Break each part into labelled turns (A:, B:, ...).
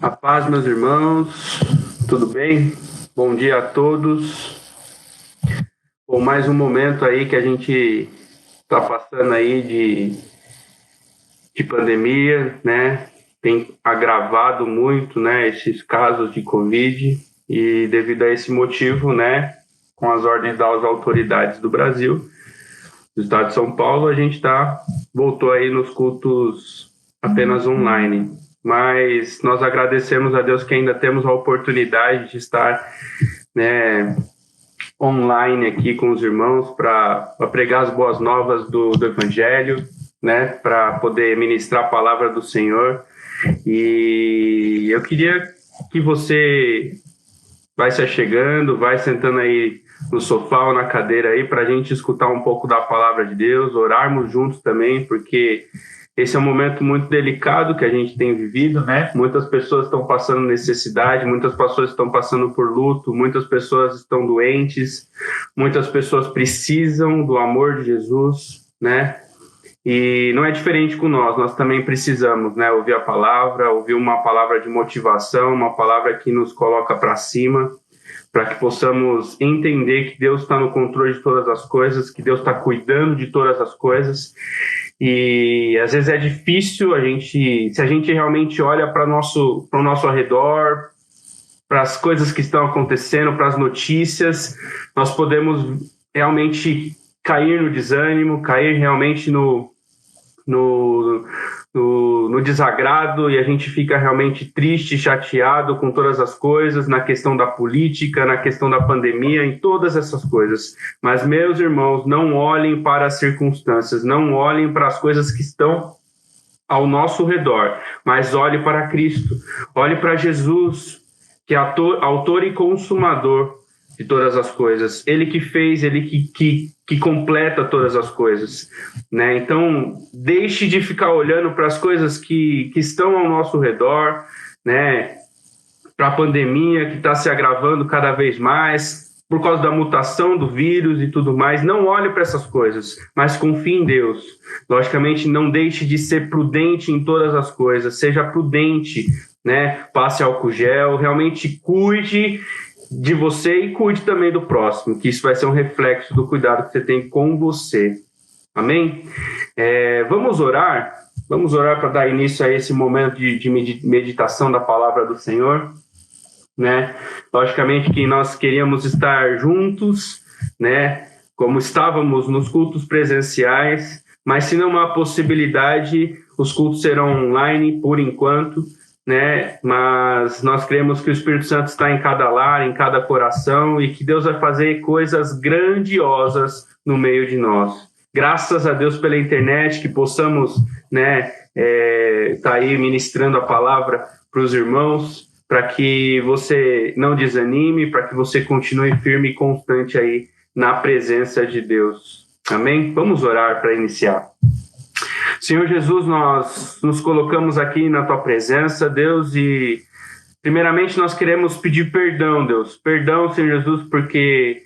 A: A paz, meus irmãos, tudo bem? Bom dia a todos. Bom, mais um momento aí que a gente está passando aí de pandemia, né? Tem agravado muito, né, esses casos de Covid e devido a esse motivo, né, com as ordens das autoridades do Brasil, do estado de São Paulo, a gente voltou aí nos cultos apenas online. Mas nós agradecemos a Deus que ainda temos a oportunidade de estar, né, online aqui com os irmãos para pregar as boas novas do Evangelho, né, para poder ministrar a palavra do Senhor. E eu queria que você vai se achegando, vai sentando aí no sofá ou na cadeira aí para a gente escutar um pouco da palavra de Deus, orarmos juntos também, porque esse é um momento muito delicado que a gente tem vivido, né? Muitas pessoas estão passando necessidade, muitas pessoas estão passando por luto, muitas pessoas estão doentes, muitas pessoas precisam do amor de Jesus, né? E não é diferente com nós também precisamos, né? Ouvir a palavra, ouvir uma palavra de motivação, uma palavra que nos coloca para cima, para que possamos entender que Deus está no controle de todas as coisas, que Deus está cuidando de todas as coisas. E às vezes é difícil se a gente realmente olha para o nosso arredor, para as coisas que estão acontecendo, para as notícias, nós podemos realmente cair no desânimo, cair realmente no desagrado, e a gente fica realmente triste, chateado com todas as coisas, na questão da política, na questão da pandemia, em todas essas coisas. Mas, meus irmãos, não olhem para as circunstâncias, não olhem para as coisas que estão ao nosso redor, mas olhe para Cristo, olhe para Jesus, que é autor e consumador de todas as coisas. Ele que fez, ele que completa todas as coisas, né? Então, deixe de ficar olhando para as coisas que estão ao nosso redor, né? Para a pandemia que está se agravando cada vez mais, por causa da mutação do vírus e tudo mais. Não olhe para essas coisas, mas confie em Deus. Logicamente, não deixe de ser prudente em todas as coisas. Seja prudente, né? Passe álcool gel, realmente cuide de você e cuide também do próximo, que isso vai ser um reflexo do cuidado que você tem com você. Amém? Vamos orar para dar início a esse momento de meditação da palavra do Senhor, né? Logicamente que nós queríamos estar juntos, né? Como estávamos nos cultos presenciais, mas se não há possibilidade, os cultos serão online por enquanto, né? Mas nós cremos que o Espírito Santo está em cada lar, em cada coração, e que Deus vai fazer coisas grandiosas no meio de nós. Graças a Deus pela internet, que possamos, né, tá aí ministrando a palavra para os irmãos, para que você não desanime, para que você continue firme e constante aí na presença de Deus. Amém? Vamos orar para iniciar. Senhor Jesus, nós nos colocamos aqui na Tua presença, Deus, e primeiramente nós queremos pedir perdão, Deus. Perdão, Senhor Jesus, porque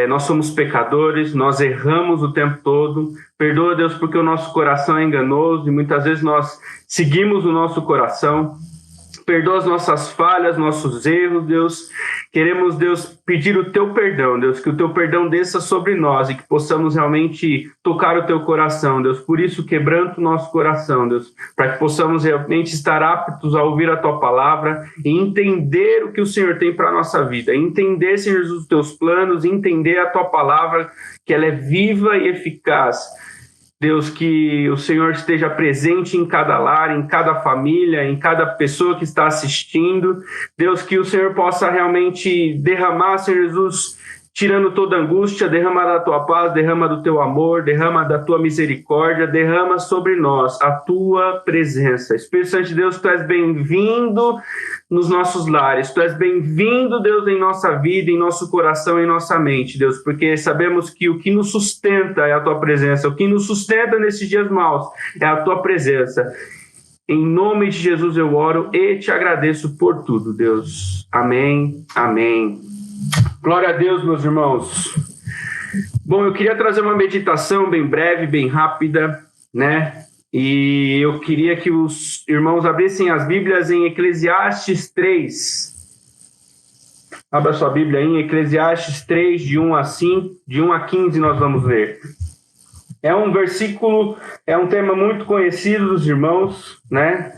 A: nós somos pecadores, nós erramos o tempo todo. Perdoa, Deus, porque o nosso coração é enganoso e muitas vezes nós seguimos o nosso coração. Perdoa as nossas falhas, nossos erros, Deus. Queremos, Deus, pedir o Teu perdão, Deus, que o Teu perdão desça sobre nós e que possamos realmente tocar o Teu coração, Deus. Por isso, quebranta o nosso coração, Deus, para que possamos realmente estar aptos a ouvir a Tua palavra e entender o que o Senhor tem para a nossa vida. Entender, Senhor Jesus, os Teus planos, entender a Tua palavra, que ela é viva e eficaz. Deus, que o Senhor esteja presente em cada lar, em cada família, em cada pessoa que está assistindo. Deus, que o Senhor possa realmente derramar, Senhor Jesus, tirando toda angústia, derrama da Tua paz, derrama do Teu amor, derrama da Tua misericórdia, derrama sobre nós a Tua presença. Espírito Santo de Deus, Tu és bem-vindo nos nossos lares, Tu és bem-vindo, Deus, em nossa vida, em nosso coração, em nossa mente, Deus, porque sabemos que o que nos sustenta é a Tua presença, o que nos sustenta nesses dias maus é a Tua presença. Em nome de Jesus eu oro e te agradeço por tudo, Deus. Amém, amém. Glória a Deus, meus irmãos. Bom, eu queria trazer uma meditação bem breve, bem rápida, né? E eu queria que os irmãos abrissem as Bíblias em Eclesiastes 3. Abra sua Bíblia aí em Eclesiastes 3, de 1 a 15 nós vamos ler. É um versículo, é um tema muito conhecido dos irmãos, né?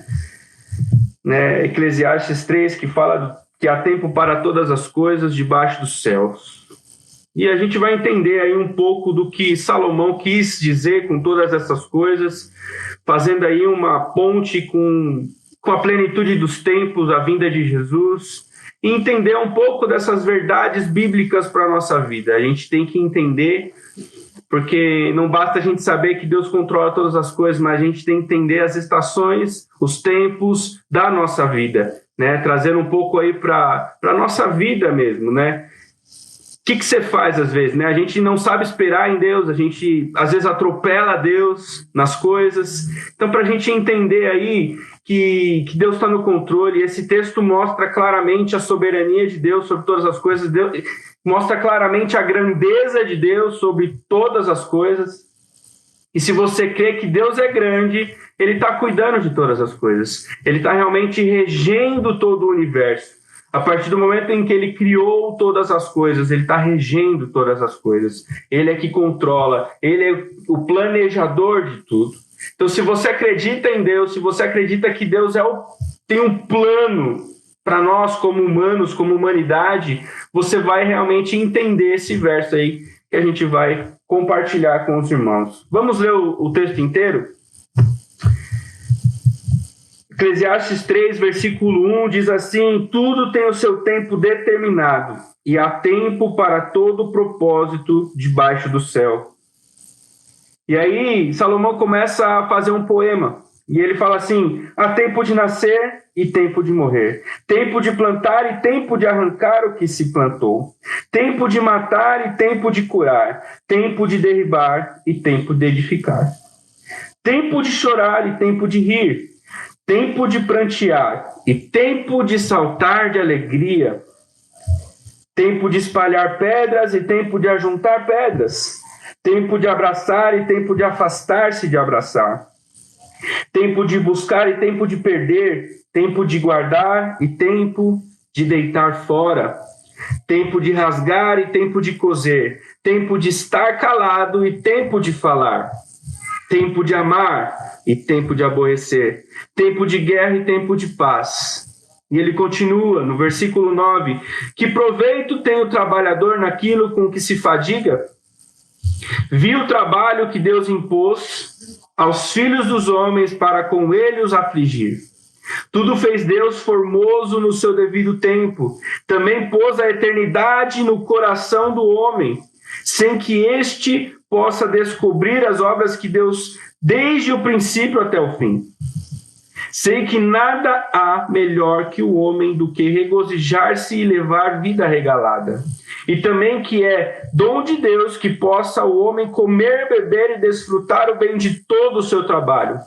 A: Eclesiastes 3, que fala que há tempo para todas as coisas debaixo dos céus. E a gente vai entender aí um pouco do que Salomão quis dizer com todas essas coisas, fazendo aí uma ponte com a plenitude dos tempos, a vinda de Jesus, e entender um pouco dessas verdades bíblicas para a nossa vida. A gente tem que entender, porque não basta a gente saber que Deus controla todas as coisas, mas a gente tem que entender as estações, os tempos da nossa vida, né? Trazendo um pouco aí para a nossa vida mesmo, né? O que você faz às vezes, né? A gente não sabe esperar em Deus, a gente às vezes atropela Deus nas coisas. Então, para a gente entender aí que Deus está no controle, esse texto mostra claramente a soberania de Deus sobre todas as coisas, Deus mostra claramente a grandeza de Deus sobre todas as coisas. E se você crê que Deus é grande, Ele está cuidando de todas as coisas. Ele está realmente regendo todo o universo. A partir do momento em que Ele criou todas as coisas, Ele está regendo todas as coisas. Ele é que controla, Ele é o planejador de tudo. Então, se você acredita em Deus, se você acredita que Deus tem um plano para nós como humanos, como humanidade, você vai realmente entender esse verso aí que a gente vai compartilhar com os irmãos. Vamos ler o texto inteiro? Eclesiastes 3, versículo 1 diz assim: tudo tem o seu tempo determinado, e há tempo para todo propósito debaixo do céu. E aí, Salomão começa a fazer um poema, e ele fala assim: há tempo de nascer e tempo de morrer, tempo de plantar e tempo de arrancar o que se plantou, tempo de matar e tempo de curar, tempo de derribar e tempo de edificar, tempo de chorar e tempo de rir, tempo de prantear e tempo de saltar de alegria, tempo de espalhar pedras e tempo de ajuntar pedras, tempo de abraçar e tempo de afastar-se de abraçar, tempo de buscar e tempo de perder, tempo de guardar e tempo de deitar fora, tempo de rasgar e tempo de coser, tempo de estar calado e tempo de falar, tempo de amar e tempo de aborrecer, tempo de guerra e tempo de paz. E ele continua no versículo 9: que proveito tem o trabalhador naquilo com que se fadiga? Viu o trabalho que Deus impôs aos filhos dos homens para com ele os afligir. Tudo fez Deus formoso no seu devido tempo. Também pôs a eternidade no coração do homem, sem que este possa descobrir as obras que Deus desde o princípio até o fim. Sei que nada há melhor que o homem do que regozijar-se e levar vida regalada. E também que é dom de Deus que possa o homem comer, beber e desfrutar o bem de todo o seu trabalho.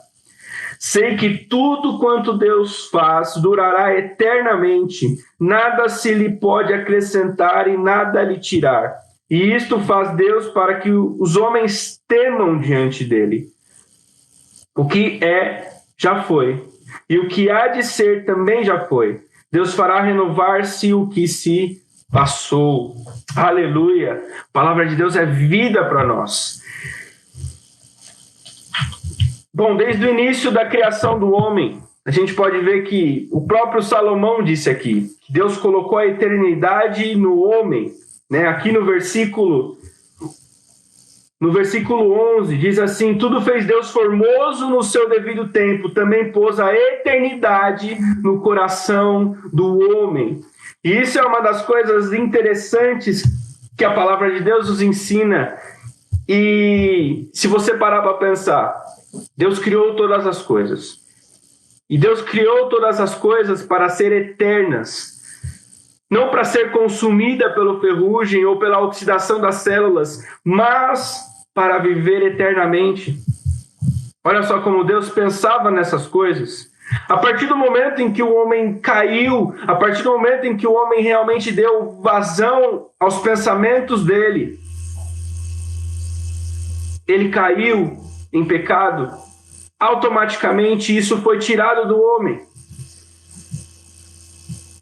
A: Sei que tudo quanto Deus faz durará eternamente, nada se lhe pode acrescentar e nada lhe tirar. E isto faz Deus para que os homens temam diante dele. O que é, já foi. E o que há de ser também já foi. Deus fará renovar-se o que se passou. Aleluia! A palavra de Deus é vida para nós. Bom, desde o início da criação do homem, a gente pode ver que o próprio Salomão disse aqui, que Deus colocou a eternidade no homem, né? Aqui no versículo 11, diz assim: tudo fez Deus formoso no seu devido tempo, também pôs a eternidade no coração do homem. E isso é uma das coisas interessantes que a palavra de Deus nos ensina. E se você parar para pensar, Deus criou todas as coisas. E Deus criou todas as coisas para ser eternas. Não para ser consumida pela ferrugem ou pela oxidação das células, mas para viver eternamente. Olha só como Deus pensava nessas coisas. A partir do momento em que o homem caiu, a partir do momento em que o homem realmente deu vazão aos pensamentos dele, ele caiu em pecado, automaticamente isso foi tirado do homem.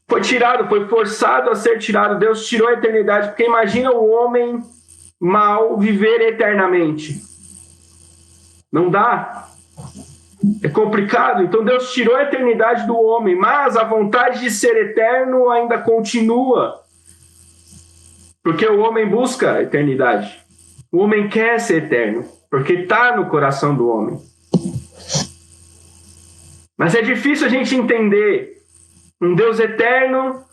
A: Foi tirado, foi forçado a ser tirado. Deus tirou a eternidade, porque imagina o homem mau viver eternamente. Não dá. É complicado. Então Deus tirou a eternidade do homem, mas a vontade de ser eterno ainda continua. Porque o homem busca a eternidade. O homem quer ser eterno, porque está no coração do homem. Mas é difícil a gente entender um Deus eterno,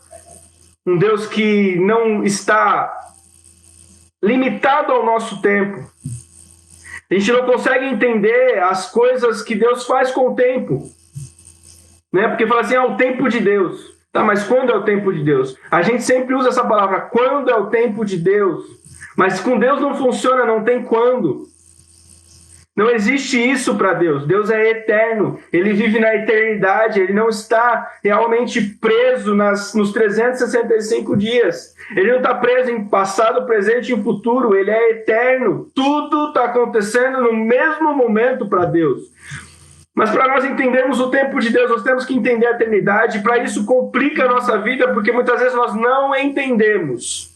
A: um Deus que não está limitado ao nosso tempo. A gente não consegue entender as coisas que Deus faz com o tempo, né? Porque fala assim, o tempo de Deus. Tá, mas quando é o tempo de Deus? A gente sempre usa essa palavra, quando é o tempo de Deus. Mas com Deus não funciona, não tem quando. Não existe isso para Deus. Deus é eterno. Ele vive na eternidade. Ele não está realmente preso nos 365 dias. Ele não está preso em passado, presente e futuro. Ele é eterno. Tudo está acontecendo no mesmo momento para Deus. Mas para nós entendermos o tempo de Deus, nós temos que entender a eternidade. Para isso complica a nossa vida, porque muitas vezes nós não entendemos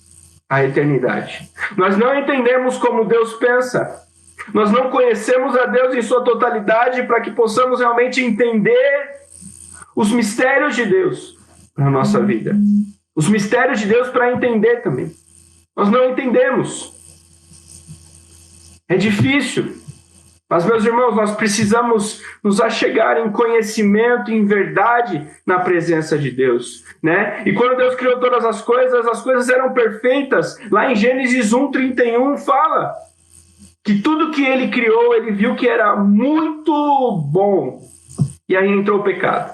A: a eternidade. Nós não entendemos como Deus pensa. Nós não conhecemos a Deus em sua totalidade para que possamos realmente entender os mistérios de Deus na nossa vida. Os mistérios de Deus para entender também. Nós não entendemos. É difícil. Mas, meus irmãos, nós precisamos nos achegar em conhecimento, em verdade, na presença de Deus, né? E quando Deus criou todas as coisas eram perfeitas. Lá em Gênesis 1:31 fala que tudo que ele criou, ele viu que era muito bom. E aí entrou o pecado.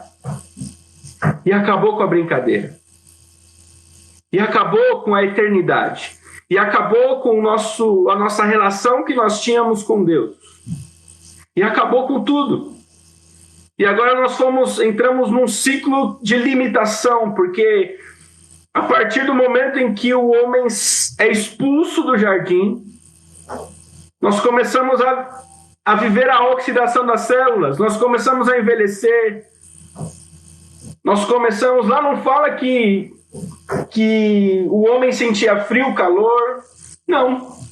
A: E acabou com a brincadeira. E acabou com a eternidade. E acabou com a nossa relação que nós tínhamos com Deus. E acabou com tudo. E agora entramos num ciclo de limitação, porque a partir do momento em que o homem é expulso do jardim, nós começamos a viver a oxidação das células, nós começamos a envelhecer, nós começamos, lá não fala que o homem sentia frio, calor, não.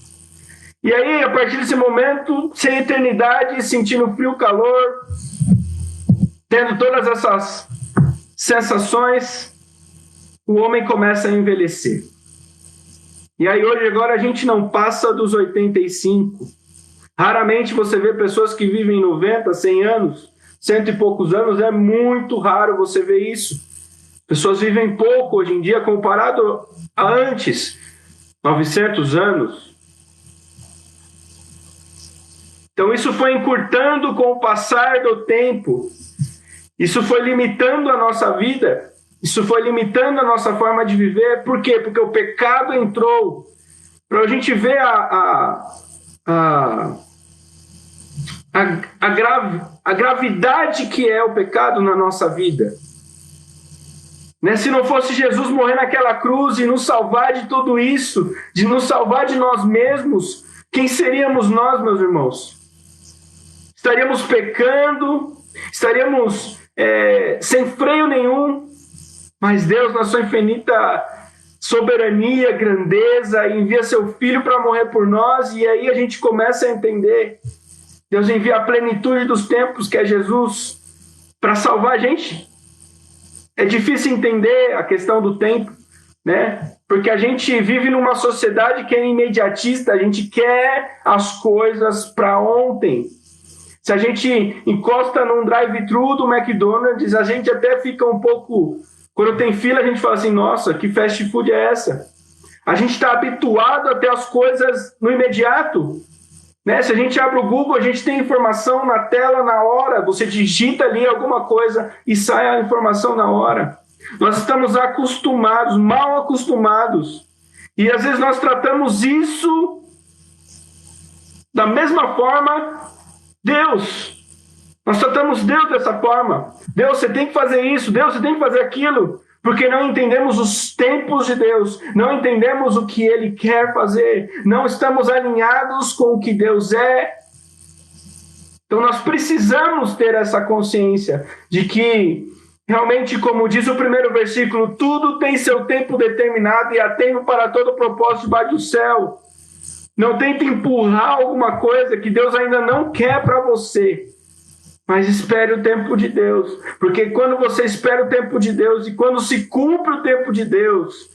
A: E aí, a partir desse momento, sem eternidade, sentindo frio, calor, tendo todas essas sensações, o homem começa a envelhecer. E aí, hoje, agora, a gente não passa dos 85. Raramente você vê pessoas que vivem 90, 100 anos, 100 e poucos anos, é muito raro você ver isso. Pessoas vivem pouco hoje em dia, comparado a antes, 900 anos. Então isso foi encurtando com o passar do tempo. Isso foi limitando a nossa vida. Isso foi limitando a nossa forma de viver. Por quê? Porque o pecado entrou. Para a gente ver a gravidade que é o pecado na nossa vida. Né? Se não fosse Jesus morrer naquela cruz e nos salvar de tudo isso, de nos salvar de nós mesmos, quem seríamos nós, meus irmãos? Estaríamos pecando, estaríamos sem freio nenhum, mas Deus, na sua infinita soberania, grandeza, envia seu Filho para morrer por nós, e aí a gente começa a entender. Deus envia a plenitude dos tempos, que é Jesus, para salvar a gente. É difícil entender a questão do tempo, né? Porque a gente vive numa sociedade que é imediatista, a gente quer as coisas para ontem. Se a gente encosta num drive-thru do McDonald's, a gente até fica um pouco... Quando tem fila, a gente fala assim, nossa, que fast food é essa? A gente está habituado a ter as coisas no imediato. Né? Se a gente abre o Google, a gente tem informação na tela na hora. Você digita ali alguma coisa e sai a informação na hora. Nós estamos acostumados, mal acostumados. E às vezes nós tratamos isso da mesma forma... Deus, nós tratamos Deus dessa forma. Deus, você tem que fazer isso. Deus, você tem que fazer aquilo. Porque não entendemos os tempos de Deus. Não entendemos o que Ele quer fazer. Não estamos alinhados com o que Deus é. Então nós precisamos ter essa consciência de que, realmente, como diz o primeiro versículo, tudo tem seu tempo determinado e há tempo para todo propósito debaixo do céu. Não tente empurrar alguma coisa que Deus ainda não quer para você. Mas espere o tempo de Deus, porque quando você espera o tempo de Deus e quando se cumpre o tempo de Deus,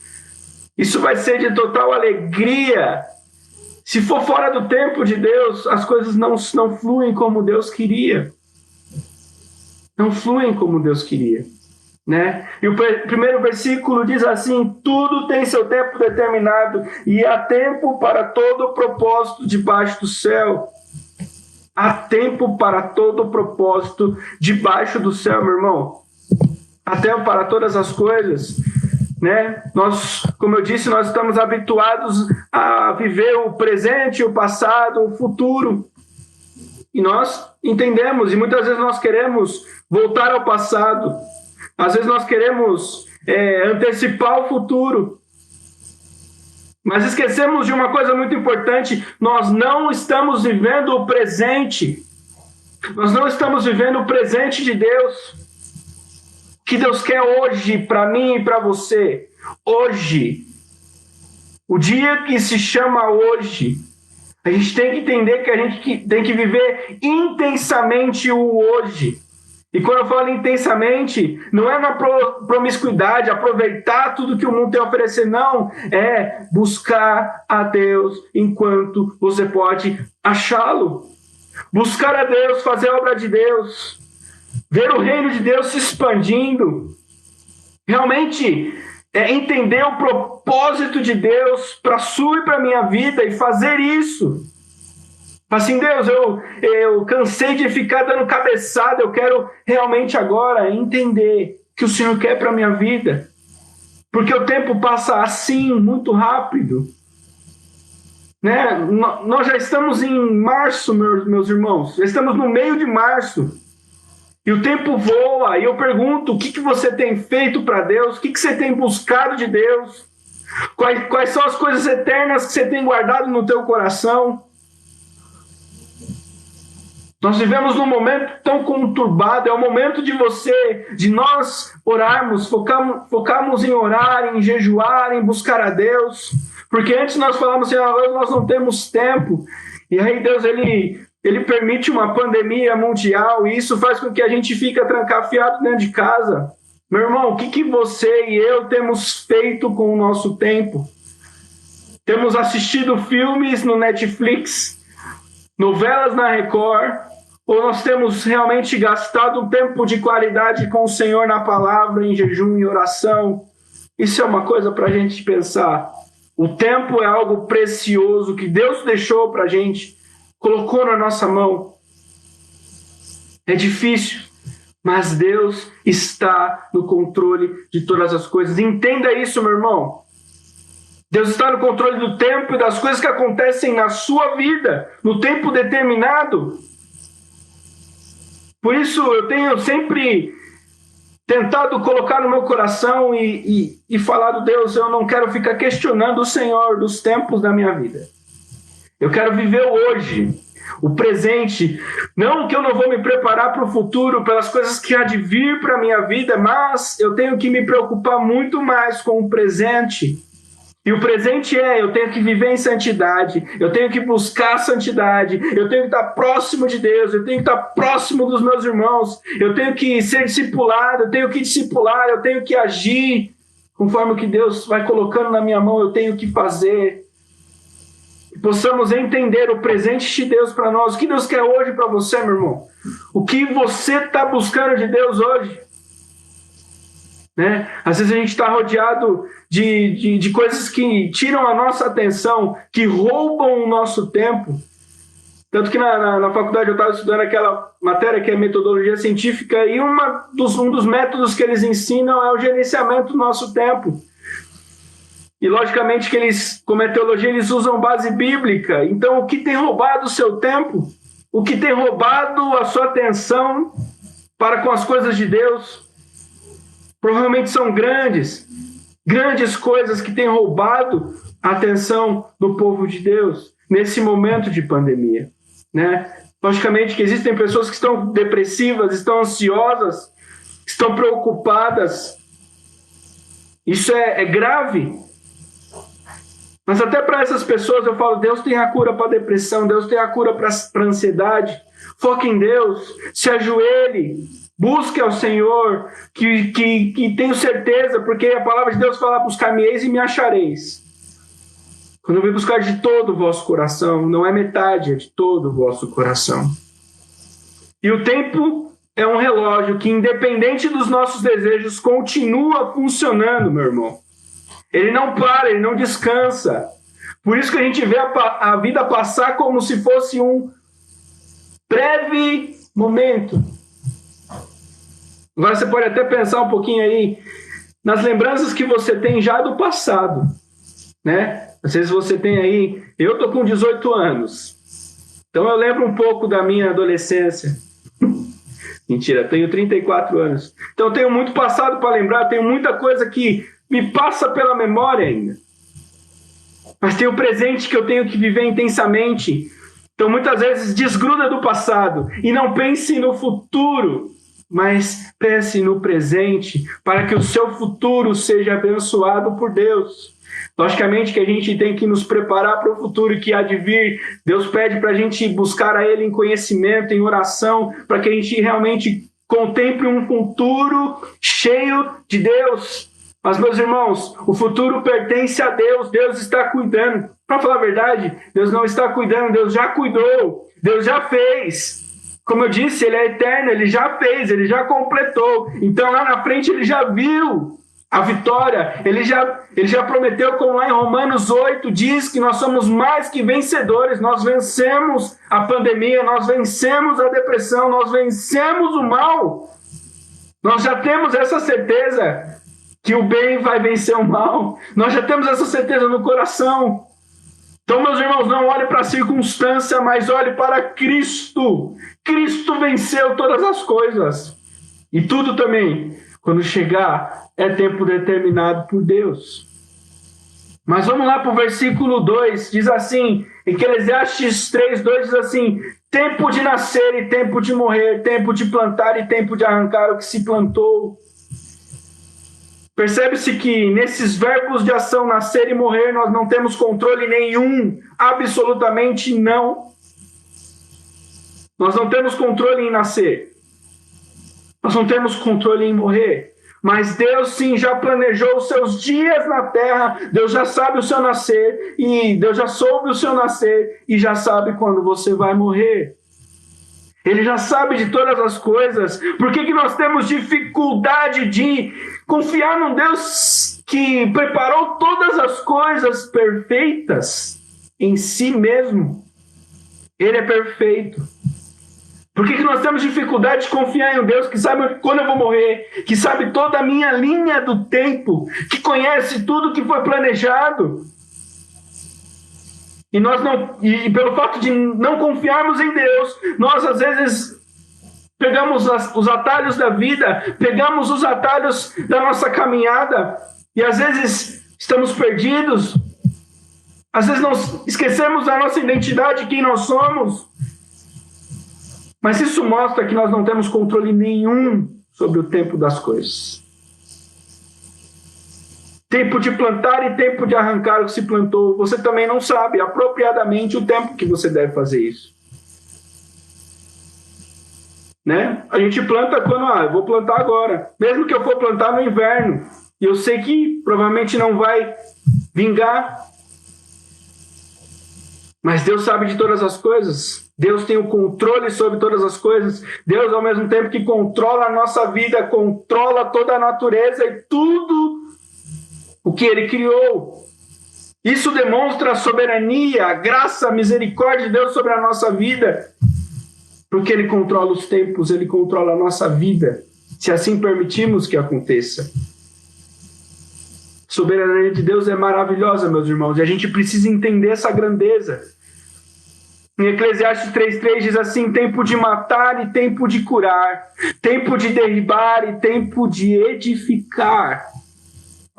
A: isso vai ser de total alegria. Se for fora do tempo de Deus, as coisas não fluem como Deus queria. Não fluem como Deus queria, né? E o primeiro versículo diz assim: tudo tem seu tempo determinado e há tempo para todo propósito debaixo do céu. Há tempo para todo propósito debaixo do céu, meu irmão. Há tempo para todas as coisas, né? Nós, como eu disse, nós estamos habituados a viver o presente, o passado, o futuro. E nós entendemos, e muitas vezes nós queremos voltar ao passado. Às vezes nós queremos antecipar o futuro. Mas esquecemos de uma coisa muito importante: nós não estamos vivendo o presente. Nós não estamos vivendo o presente de Deus. O que Deus quer hoje para mim e para você. Hoje. O dia que se chama hoje. A gente tem que entender que a gente tem que viver intensamente o hoje. E quando eu falo intensamente, não é na promiscuidade, aproveitar tudo que o mundo tem a oferecer, não. É buscar a Deus enquanto você pode achá-lo. Buscar a Deus, fazer a obra de Deus. Ver o reino de Deus se expandindo. Realmente entender o propósito de Deus para a sua e para a minha vida e fazer isso. Assim, Deus, eu cansei de ficar dando cabeçada, eu quero realmente agora entender o que o Senhor quer para a minha vida. Porque o tempo passa assim, muito rápido. Né? Nós já estamos em março, meus irmãos, já estamos no meio de março. E o tempo voa, e eu pergunto, o que você tem feito para Deus? O que você tem buscado de Deus? Quais são as coisas eternas que você tem guardado no teu coração? Nós vivemos num momento tão conturbado, é o momento de nós orarmos, focarmos em orar, em jejuar, em buscar a Deus, porque antes nós falávamos assim, agora nós não temos tempo, e aí Deus, ele permite uma pandemia mundial, e isso faz com que a gente fique trancafiado dentro de casa. Meu irmão, o que você e eu temos feito com o nosso tempo? Temos assistido filmes no Netflix, novelas na Record, ou nós temos realmente gastado um tempo de qualidade com o Senhor na palavra, em jejum e oração? Isso é uma coisa para a gente pensar. O tempo é algo precioso que Deus deixou para a gente, colocou na nossa mão. É difícil, mas Deus está no controle de todas as coisas. Entenda isso, meu irmão. Deus está no controle do tempo e das coisas que acontecem na sua vida, no tempo determinado. Por isso eu tenho sempre tentado colocar no meu coração e falar do Deus, eu não quero ficar questionando o Senhor dos tempos da minha vida. Eu quero viver hoje, o presente. Não que eu não vou me preparar para o futuro, pelas coisas que há de vir para a minha vida, mas eu tenho que me preocupar muito mais com o presente. E o presente eu tenho que viver em santidade, eu tenho que buscar a santidade, eu tenho que estar próximo de Deus, eu tenho que estar próximo dos meus irmãos, eu tenho que ser discipulado, eu tenho que discipular, eu tenho que agir conforme o que Deus vai colocando na minha mão, eu tenho que fazer. E possamos entender o presente de Deus para nós, o que Deus quer hoje para você, meu irmão, o que você está buscando de Deus hoje. Né? Às vezes a gente está rodeado de coisas que tiram a nossa atenção, que roubam o nosso tempo. Tanto que na faculdade eu estava estudando aquela matéria que é metodologia científica, e um dos métodos que eles ensinam é o gerenciamento do nosso tempo. E logicamente que eles, como é teologia, eles usam base bíblica. Então o que tem roubado o seu tempo, o que tem roubado a sua atenção para com as coisas de Deus, provavelmente são grandes coisas que têm roubado a atenção do povo de Deus nesse momento de pandemia, né? Logicamente que existem pessoas que estão depressivas, estão ansiosas, estão preocupadas. Isso é grave. Mas até para essas pessoas eu falo, Deus tem a cura para a depressão, Deus tem a cura para a ansiedade. Foque em Deus, se ajoelhe, busque ao Senhor, que tenho certeza, porque a palavra de Deus fala, buscar-me-eis e me achareis. Quando eu vim buscar de todo o vosso coração, não é metade, é de todo o vosso coração. E o tempo é um relógio que, independente dos nossos desejos, continua funcionando, meu irmão. Ele não para, ele não descansa. Por isso que a gente vê a vida passar como se fosse um breve momento. Agora você pode até pensar um pouquinho aí nas lembranças que você tem já do passado, né? Às vezes você tem aí... Eu estou com 18 anos. Então eu lembro um pouco da minha adolescência. Mentira, tenho 34 anos. Então eu tenho muito passado para lembrar, tenho muita coisa que me passa pela memória ainda. Mas tem o presente que eu tenho que viver intensamente. Então muitas vezes desgruda do passado e não pense no futuro, mas pense no presente, para que o seu futuro seja abençoado por Deus. Logicamente que a gente tem que nos preparar para o futuro que há de vir. Deus pede para a gente buscar a Ele em conhecimento, em oração, para que a gente realmente contemple um futuro cheio de Deus. Mas, meus irmãos, o futuro pertence a Deus. Deus está cuidando. Para falar a verdade, Deus não está cuidando, Deus já cuidou, Deus já fez. Como eu disse, Ele é eterno, Ele já fez, Ele já completou. Então, lá na frente, Ele já viu a vitória. Ele já prometeu, como lá em Romanos 8 diz, que nós somos mais que vencedores. Nós vencemos a pandemia, nós vencemos a depressão, nós vencemos o mal. Nós já temos essa certeza que o bem vai vencer o mal. Nós já temos essa certeza no coração. Então, meus irmãos, não olhe para a circunstância, mas olhe para Cristo. Cristo venceu todas as coisas. E tudo também, quando chegar, é tempo determinado por Deus. Mas vamos lá para o versículo 2, diz assim, Eclesiastes 3:2 diz assim, tempo de nascer e tempo de morrer, tempo de plantar e tempo de arrancar o que se plantou. Percebe-se que nesses verbos de ação, nascer e morrer, nós não temos controle nenhum, absolutamente não. Nós não temos controle em nascer, nós não temos controle em morrer. Mas Deus sim já planejou os seus dias na terra, Deus já sabe o seu nascer, e Deus já soube o seu nascer, e já sabe quando você vai morrer. Ele já sabe de todas as coisas. Por que nós temos dificuldade de confiar num Deus que preparou todas as coisas perfeitas em si mesmo? Ele é perfeito. Por que nós temos dificuldade de confiar em um Deus que sabe quando eu vou morrer, que sabe toda a minha linha do tempo, que conhece tudo que foi planejado? E pelo fato de não confiarmos em Deus, nós às vezes pegamos os atalhos da vida, pegamos os atalhos da nossa caminhada, e às vezes estamos perdidos, às vezes nós esquecemos da nossa identidade, quem nós somos. Mas isso mostra que nós não temos controle nenhum sobre o tempo das coisas. Tempo de plantar e tempo de arrancar o que se plantou. Você também não sabe apropriadamente o tempo que você deve fazer isso. Né? A gente planta quando, eu vou plantar agora. Mesmo que eu for plantar no inverno, e eu sei que provavelmente não vai vingar. Mas Deus sabe de todas as coisas. Deus tem o controle sobre todas as coisas. Deus, ao mesmo tempo que controla a nossa vida, controla toda a natureza e tudo o que Ele criou. Isso demonstra a soberania, a graça, a misericórdia de Deus sobre a nossa vida. Porque Ele controla os tempos, Ele controla a nossa vida, se assim permitirmos que aconteça. A soberania de Deus é maravilhosa, meus irmãos, e a gente precisa entender essa grandeza. Em Eclesiastes 3:3 diz assim, tempo de matar e tempo de curar, tempo de derribar e tempo de edificar.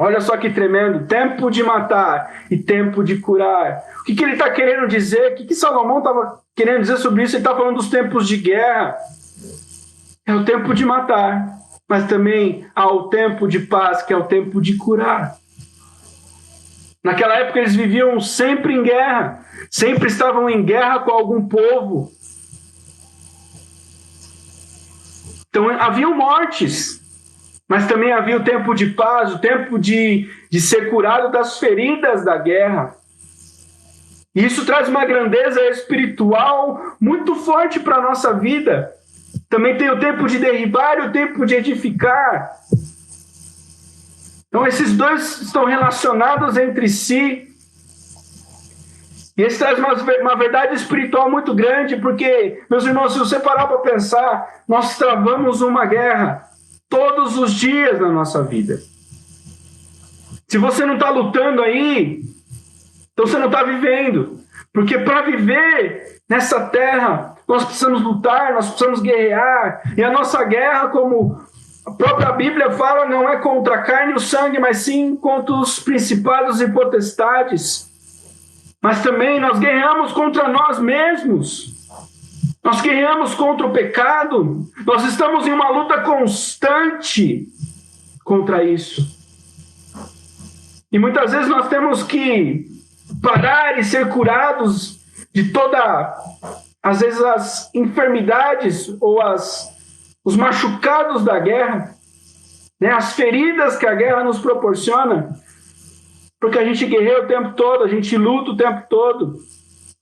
A: Olha só que tremendo, tempo de matar e tempo de curar. O que ele está querendo dizer? O que Salomão estava querendo dizer sobre isso? Ele está falando dos tempos de guerra. É o tempo de matar, mas também há o tempo de paz, que é o tempo de curar. Naquela época eles viviam sempre em guerra, sempre estavam em guerra com algum povo. Então haviam mortes, mas também havia o tempo de paz, o tempo de ser curado das feridas da guerra. E isso traz uma grandeza espiritual muito forte para a nossa vida. Também tem o tempo de derribar e o tempo de edificar. Então esses dois estão relacionados entre si. E isso traz uma verdade espiritual muito grande, porque, meus irmãos, se você parar para pensar, nós travamos uma guerra todos os dias na nossa vida. Se você não está lutando aí, então você não está vivendo. Porque para viver nessa terra, nós precisamos lutar, nós precisamos guerrear. E a nossa guerra, como a própria Bíblia fala, não é contra a carne e o sangue, mas sim contra os principados e potestades. Mas também nós guerreamos contra nós mesmos. Nós guerreamos contra o pecado. Nós estamos em uma luta constante contra isso. E muitas vezes nós temos que parar e ser curados de às vezes, as enfermidades ou os machucados da guerra, né? As feridas que a guerra nos proporciona, porque a gente guerreia o tempo todo, a gente luta o tempo todo.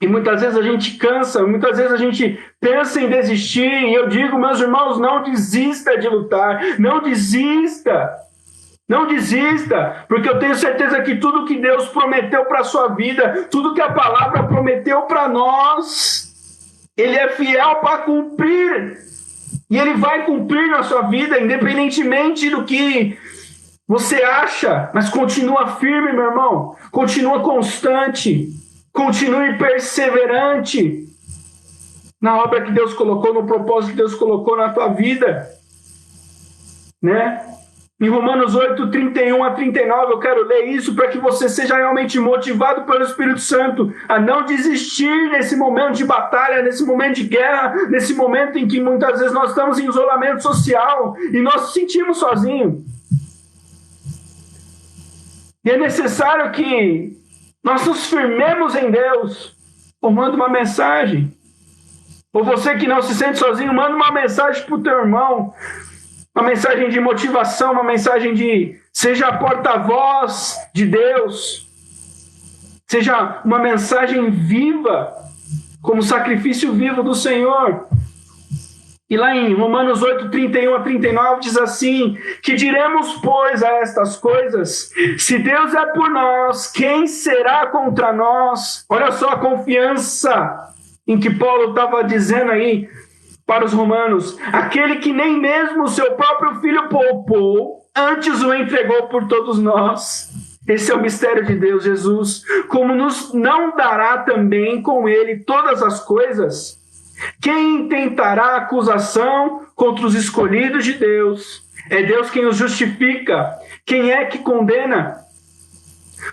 A: E muitas vezes a gente cansa, muitas vezes a gente pensa em desistir. E eu digo, meus irmãos, não desista de lutar, não desista. Não desista, porque eu tenho certeza que tudo que Deus prometeu para a sua vida, tudo que a palavra prometeu para nós, Ele é fiel para cumprir. E Ele vai cumprir na sua vida, independentemente do que você acha. Mas continua firme, meu irmão. Continua constante. Continue perseverante na obra que Deus colocou, no propósito que Deus colocou na tua vida. Né? Em Romanos 8, 31 a 39, eu quero ler isso para que você seja realmente motivado pelo Espírito Santo a não desistir nesse momento de batalha, nesse momento de guerra, nesse momento em que muitas vezes nós estamos em isolamento social e nós nos sentimos sozinhos. E é necessário que nós nos firmemos em Deus. Ou manda uma mensagem. Ou você que não se sente sozinho, manda uma mensagem para o teu irmão. Uma mensagem de motivação, uma mensagem de seja porta-voz de Deus. Seja uma mensagem viva, como sacrifício vivo do Senhor. E lá em Romanos 8, 31 a 39 diz assim, que diremos, pois, a estas coisas? Se Deus é por nós, quem será contra nós? Olha só a confiança em que Paulo estava dizendo aí, para os romanos, aquele que nem mesmo o seu próprio filho poupou, antes o entregou por todos nós. Esse é o mistério de Deus, Jesus. Como nos não dará também com ele todas as coisas? Quem intentará acusação contra os escolhidos de Deus? É Deus quem os justifica. Quem é que condena?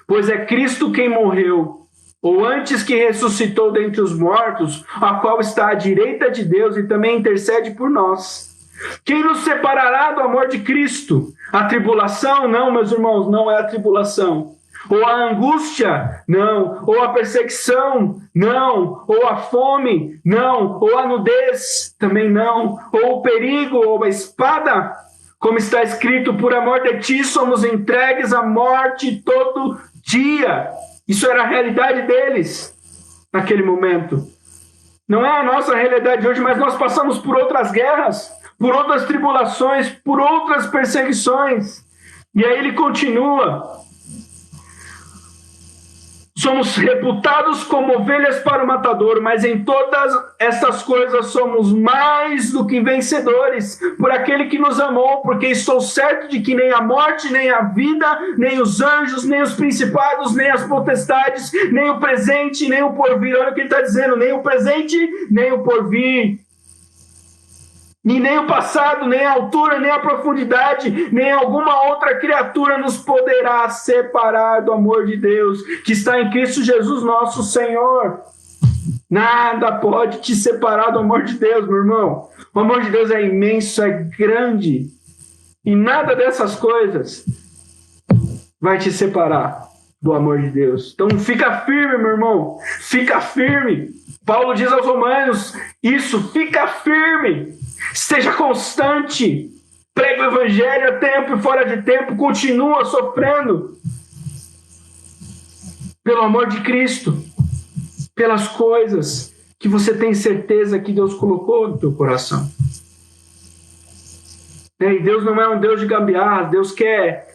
A: Pois é Cristo quem morreu, ou antes que ressuscitou dentre os mortos, a qual está à direita de Deus e também intercede por nós. Quem nos separará do amor de Cristo? A tribulação? Não, meus irmãos, não é a tribulação. Ou a angústia? Não. Ou a perseguição? Não. Ou a fome? Não. Ou a nudez? Também não. Ou o perigo? Ou a espada? Como está escrito, por amor de ti somos entregues à morte todo dia. Isso era a realidade deles naquele momento. Não é a nossa realidade hoje, mas nós passamos por outras guerras, por outras tribulações, por outras perseguições. E aí ele continua. Somos reputados como ovelhas para o matador, mas em todas essas coisas somos mais do que vencedores por aquele que nos amou, porque estou certo de que nem a morte, nem a vida, nem os anjos, nem os principados, nem as potestades, nem o presente, nem o porvir. Olha o que ele está dizendo, nem o presente, nem o porvir. E nem o passado, nem a altura, nem a profundidade, nem alguma outra criatura nos poderá separar do amor de Deus que está em Cristo Jesus, nosso Senhor. Nada pode te separar do amor de Deus, meu irmão. O amor de Deus é imenso, é grande. E nada dessas coisas vai te separar do amor de Deus. Então fica firme, meu irmão. Fica firme. Paulo diz aos Romanos isso, fica firme. Seja constante. Prega o evangelho a tempo e fora de tempo. Continua sofrendo. Pelo amor de Cristo. Pelas coisas que você tem certeza que Deus colocou no teu coração. E Deus não é um Deus de gambiarra. Deus quer,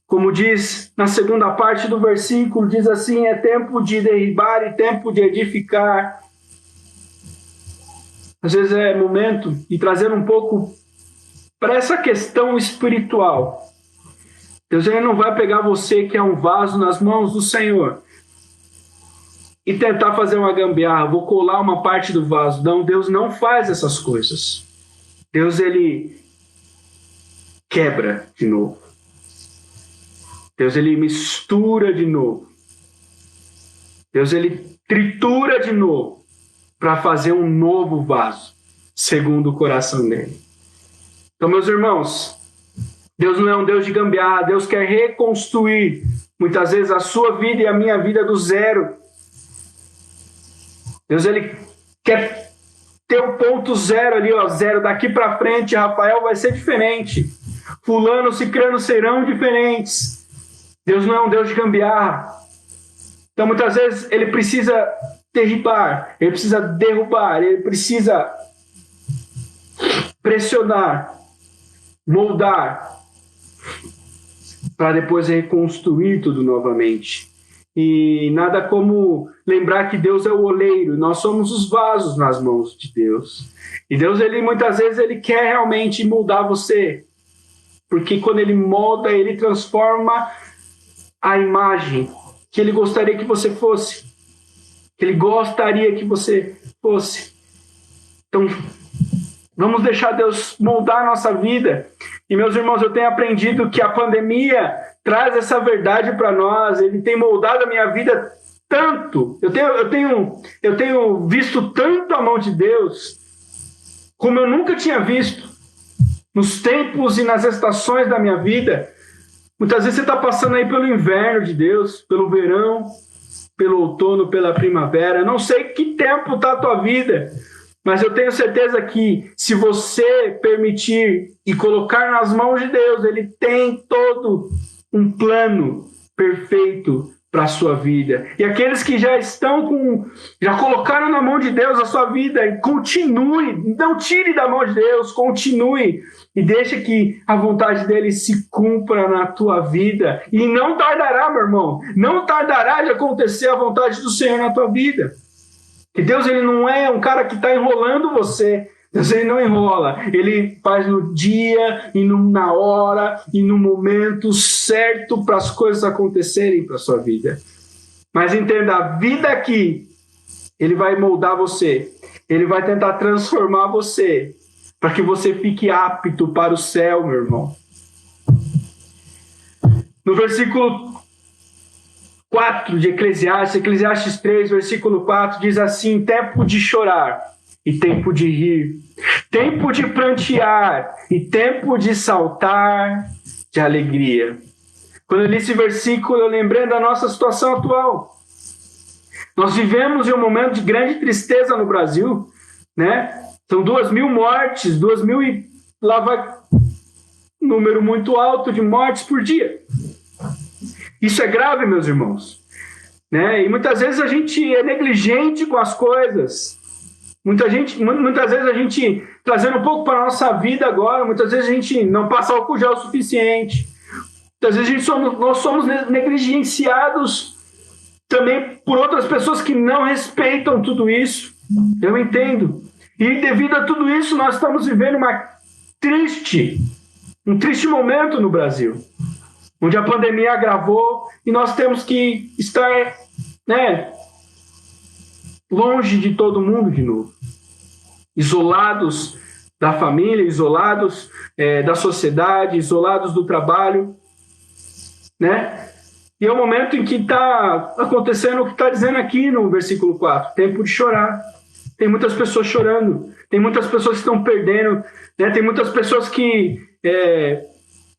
A: como diz na segunda parte do versículo, diz assim, é tempo de derribar e tempo de edificar. Às vezes é momento de trazer um pouco para essa questão espiritual. Deus ele não vai pegar você que é um vaso nas mãos do Senhor e tentar fazer uma gambiarra, vou colar uma parte do vaso. Não, Deus não faz essas coisas. Deus ele quebra de novo. Deus ele mistura de novo. Deus ele tritura de novo para fazer um novo vaso, segundo o coração dele. Então, meus irmãos, Deus não é um Deus de gambiarra. Deus quer reconstruir, muitas vezes, a sua vida e a minha vida do zero. Deus ele quer ter o ponto zero ali, ó, zero. Daqui para frente, Rafael vai ser diferente. Fulano, Cicrano serão diferentes. Deus não é um Deus de gambiarra. Então, muitas vezes, ele precisa derribar, ele precisa derrubar, ele precisa pressionar, moldar, para depois reconstruir tudo novamente. E nada como lembrar que Deus é o oleiro, nós somos os vasos nas mãos de Deus. E Deus, ele muitas vezes, ele quer realmente moldar você, porque quando ele molda, ele transforma a imagem que ele gostaria que você fosse, que ele gostaria que você fosse. Então, vamos deixar Deus moldar a nossa vida. E, meus irmãos, eu tenho aprendido que a pandemia traz essa verdade para nós. Ele tem moldado a minha vida tanto. Eu tenho visto tanto a mão de Deus como eu nunca tinha visto nos tempos e nas estações da minha vida. Muitas vezes você está passando aí pelo inverno de Deus, pelo verão, pelo outono, pela primavera. Não sei que tempo está a tua vida, mas eu tenho certeza que se você permitir e colocar nas mãos de Deus, ele tem todo um plano perfeito para a sua vida. E aqueles que já colocaram na mão de Deus a sua vida, continue, não tire da mão de Deus, continue e deixe que a vontade dele se cumpra na tua vida. E não tardará, meu irmão, não tardará de acontecer a vontade do Senhor na tua vida. Que Deus ele não é um cara que está enrolando você. Deus ele não enrola, ele faz no dia e na hora e no momento certo para as coisas acontecerem para a sua vida. Mas entenda, a vida aqui, ele vai moldar você, ele vai tentar transformar você para que você fique apto para o céu, meu irmão. No versículo 4 de Eclesiastes 3, versículo 4, diz assim: tempo de chorar e tempo de rir, tempo de prantear e tempo de saltar de alegria. Quando eu li esse versículo, eu lembrei da nossa situação atual. Nós vivemos em um momento de grande tristeza no Brasil, né? São 2.000 mortes, 2.000 e lá vai número muito alto de mortes por dia. Isso é grave, meus irmãos, né? E muitas vezes a gente é negligente com as coisas. Muitas vezes a gente, trazendo um pouco para a nossa vida agora, muitas vezes a gente não passa álcool gel o suficiente. Muitas vezes nós somos negligenciados também por outras pessoas que não respeitam tudo isso. Eu entendo. E devido a tudo isso, nós estamos vivendo um triste momento no Brasil, onde a pandemia agravou e nós temos que estar, né, longe de todo mundo de novo, isolados
B: da família, isolados da sociedade, isolados do trabalho, né? E é o momento em que está acontecendo o que está dizendo aqui no versículo 4, tempo de chorar. Tem muitas pessoas chorando, tem muitas pessoas que estão perdendo, né? Tem muitas pessoas que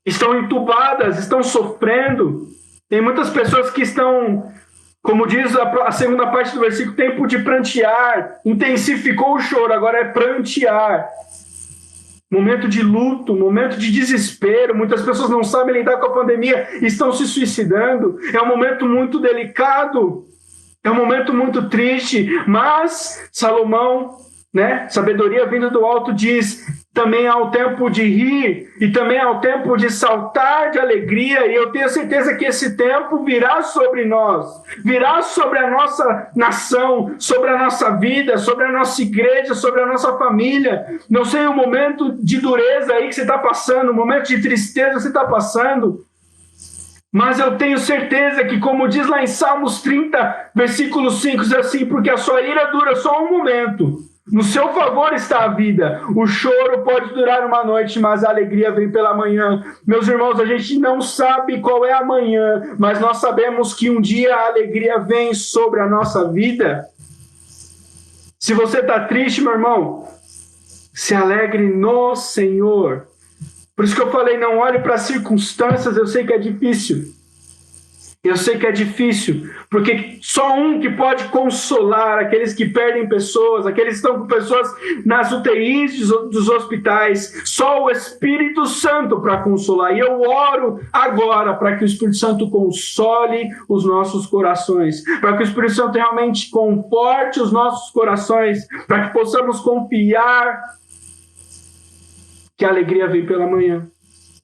B: estão entubadas, estão sofrendo, tem muitas pessoas que estão, como diz a segunda parte do versículo, tempo de prantear, intensificou o choro, agora é prantear. Momento de luto, momento de desespero, muitas pessoas não sabem lidar com a pandemia, estão se suicidando, é um momento muito delicado, é um momento muito triste, mas Salomão, né, sabedoria vinda do alto, diz, também há o tempo de rir, e também há o tempo de saltar de alegria, e eu tenho certeza que esse tempo virá sobre nós, virá sobre a nossa nação, sobre a nossa vida, sobre a nossa igreja, sobre a nossa família. Não sei o momento de dureza aí que você está passando, o momento de tristeza que você está passando, mas eu tenho certeza que, como diz lá em Salmos 30, versículo 5, diz assim, porque a sua ira dura só um momento, no seu favor está a vida. O choro pode durar uma noite, mas a alegria vem pela manhã. Meus irmãos, a gente não sabe qual é amanhã, mas nós sabemos que um dia a alegria vem sobre a nossa vida. Se você está triste, meu irmão, se alegre no Senhor. Por isso que eu falei, não olhe para as circunstâncias, eu sei que é difícil. Eu sei que é difícil, porque só um que pode consolar aqueles que perdem pessoas, aqueles que estão com pessoas nas UTIs dos hospitais, só o Espírito Santo para consolar. E eu oro agora para que o Espírito Santo console os nossos corações, para que o Espírito Santo realmente conforte os nossos corações, para que possamos confiar que a alegria vem pela manhã,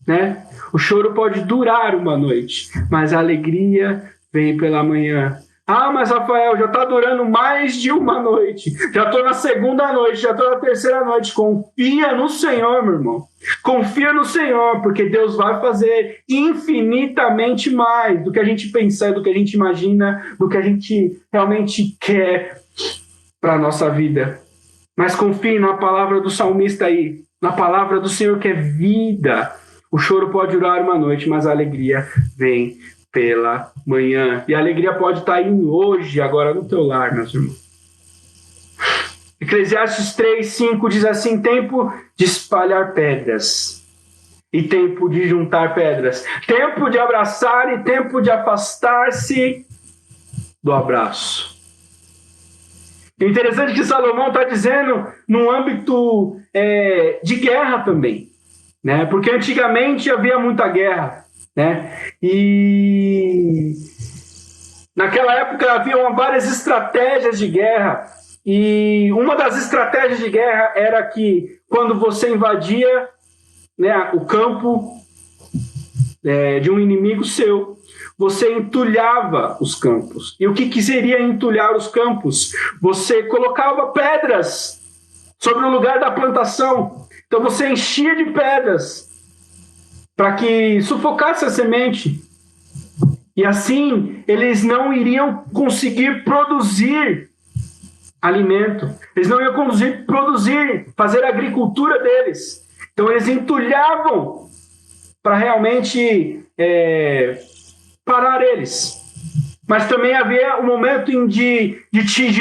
B: né? O choro pode durar uma noite, mas a alegria vem pela manhã. Ah, mas Rafael, já está durando mais de uma noite. Já estou na segunda noite, já estou na terceira noite. Confia no Senhor, meu irmão. Confia no Senhor, porque Deus vai fazer infinitamente mais do que a gente pensa, do que a gente imagina, do que a gente realmente quer para a nossa vida. Mas confie na palavra do salmista aí, na palavra do Senhor que é vida. O choro pode durar uma noite, mas a alegria vem pela manhã. E a alegria pode estar indo hoje, agora no teu lar, meus irmãos. Eclesiastes 3:5 diz assim, tempo de espalhar pedras e tempo de juntar pedras. Tempo de abraçar e tempo de afastar-se do abraço. É interessante que Salomão está dizendo no âmbito de guerra também, né? Porque antigamente havia muita guerra, né? E naquela época haviam várias estratégias de guerra, e uma das estratégias de guerra era que quando você invadia, né, o campo de um inimigo seu, você entulhava os campos. E o que seria entulhar os campos? Você colocava pedras sobre o lugar da plantação. Então você enchia de pedras para que sufocasse a semente. E assim eles não iriam conseguir produzir alimento. Eles não iam conseguir produzir, fazer a agricultura deles. Então eles entulhavam para realmente parar eles. Mas também havia um momento de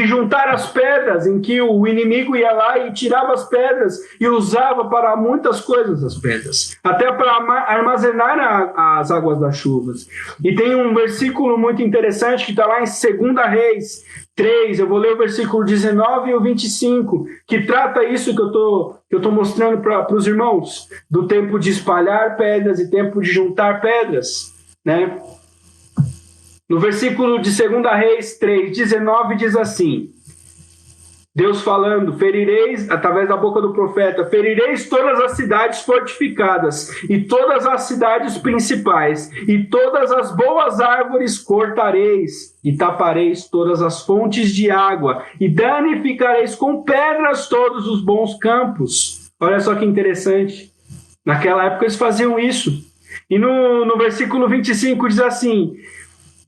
B: juntar as pedras, em que o inimigo ia lá e tirava as pedras e usava para muitas coisas as pedras, até para armazenar as águas das chuvas. E tem um versículo muito interessante que está lá em 2 Reis 3, eu vou ler o versículo 19 e o 25, que trata isso que eu tô mostrando para os irmãos, do tempo de espalhar pedras e tempo de juntar pedras, né? No versículo de 2 Reis 3:19 diz assim, Deus falando, ferireis, através da boca do profeta, ferireis todas as cidades fortificadas e todas as cidades principais e todas as boas árvores cortareis e tapareis todas as fontes de água e danificareis com pedras todos os bons campos. Olha só que interessante. Naquela época eles faziam isso. E no versículo 25 diz assim,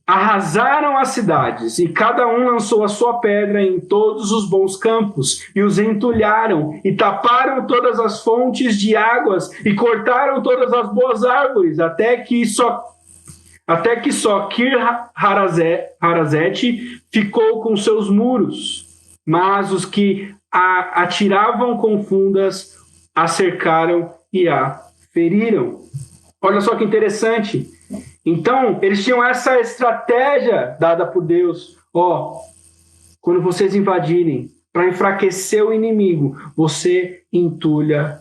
B: arrasaram as cidades, e cada um lançou a sua pedra em todos os bons campos, e os entulharam, e taparam todas as fontes de águas, e cortaram todas as boas árvores, até que só Kir-Harazete ficou com seus muros. Mas os que a atiravam com fundas a cercaram e a feriram. Olha só que interessante. Então, eles tinham essa estratégia dada por Deus. Quando vocês invadirem, para enfraquecer o inimigo, você entulha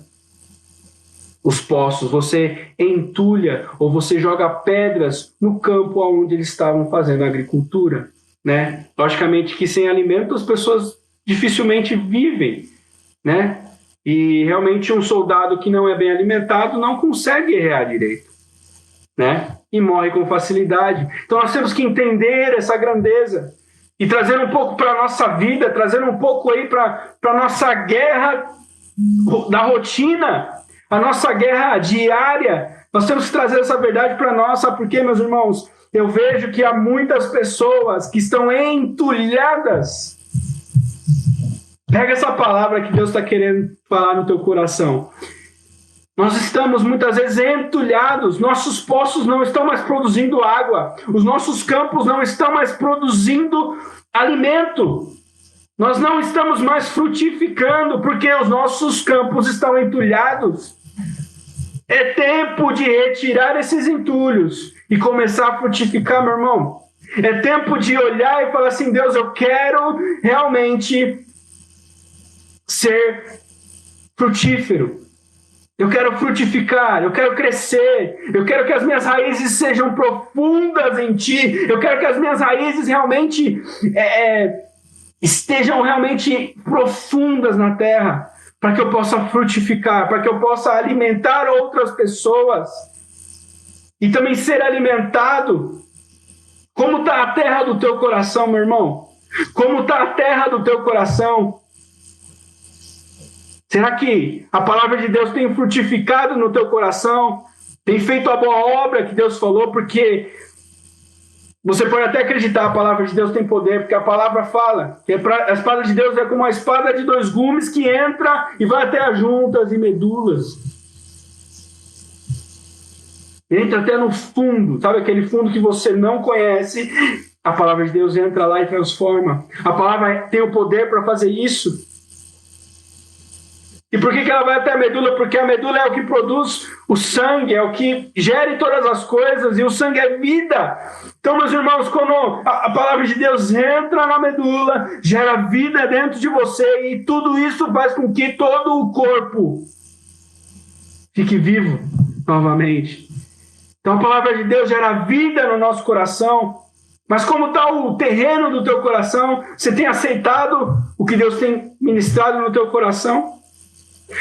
B: os poços, você entulha ou você joga pedras no campo onde eles estavam fazendo agricultura, né? Logicamente que sem alimento as pessoas dificilmente vivem, né? E realmente um soldado que não é bem alimentado não consegue guerrear direito, né? E morre com facilidade. Então nós temos que entender essa grandeza e trazer um pouco para a nossa vida, trazer um pouco aí para a nossa guerra da rotina, a nossa guerra diária. Nós temos que trazer essa verdade para nós, sabe por quê, meus irmãos? Eu vejo que há muitas pessoas que estão entulhadas. Pega essa palavra que Deus está querendo falar no teu coração. Nós estamos muitas vezes entulhados, nossos poços não estão mais produzindo água, os nossos campos não estão mais produzindo alimento. Nós não estamos mais frutificando porque os nossos campos estão entulhados. É tempo de retirar esses entulhos e começar a frutificar, meu irmão. É tempo de olhar e falar assim, Deus, eu quero realmente ser frutífero. Eu quero frutificar, eu quero crescer, eu quero que as minhas raízes sejam profundas em Ti, eu quero que as minhas raízes realmente estejam realmente profundas na terra, para que eu possa frutificar, para que eu possa alimentar outras pessoas e também ser alimentado. Como está a terra do teu coração, meu irmão? Como está a terra do teu coração? Será que a palavra de Deus tem frutificado no teu coração? Tem feito a boa obra que Deus falou? Porque você pode até acreditar, a palavra de Deus tem poder, porque a palavra fala que a espada de Deus é como uma espada de 2 gumes que entra e vai até as juntas e medulas. Entra até no fundo, sabe aquele fundo que você não conhece? A palavra de Deus entra lá e transforma. A palavra tem o poder para fazer isso. E por que ela vai até a medula? Porque a medula é o que produz o sangue, é o que gere todas as coisas, e o sangue é vida. Então, meus irmãos, quando a palavra de Deus entra na medula, gera vida dentro de você, e tudo isso faz com que todo o corpo fique vivo novamente. Então, a palavra de Deus gera vida no nosso coração. Mas como está o terreno do teu coração? Você tem aceitado o que Deus tem ministrado no teu coração?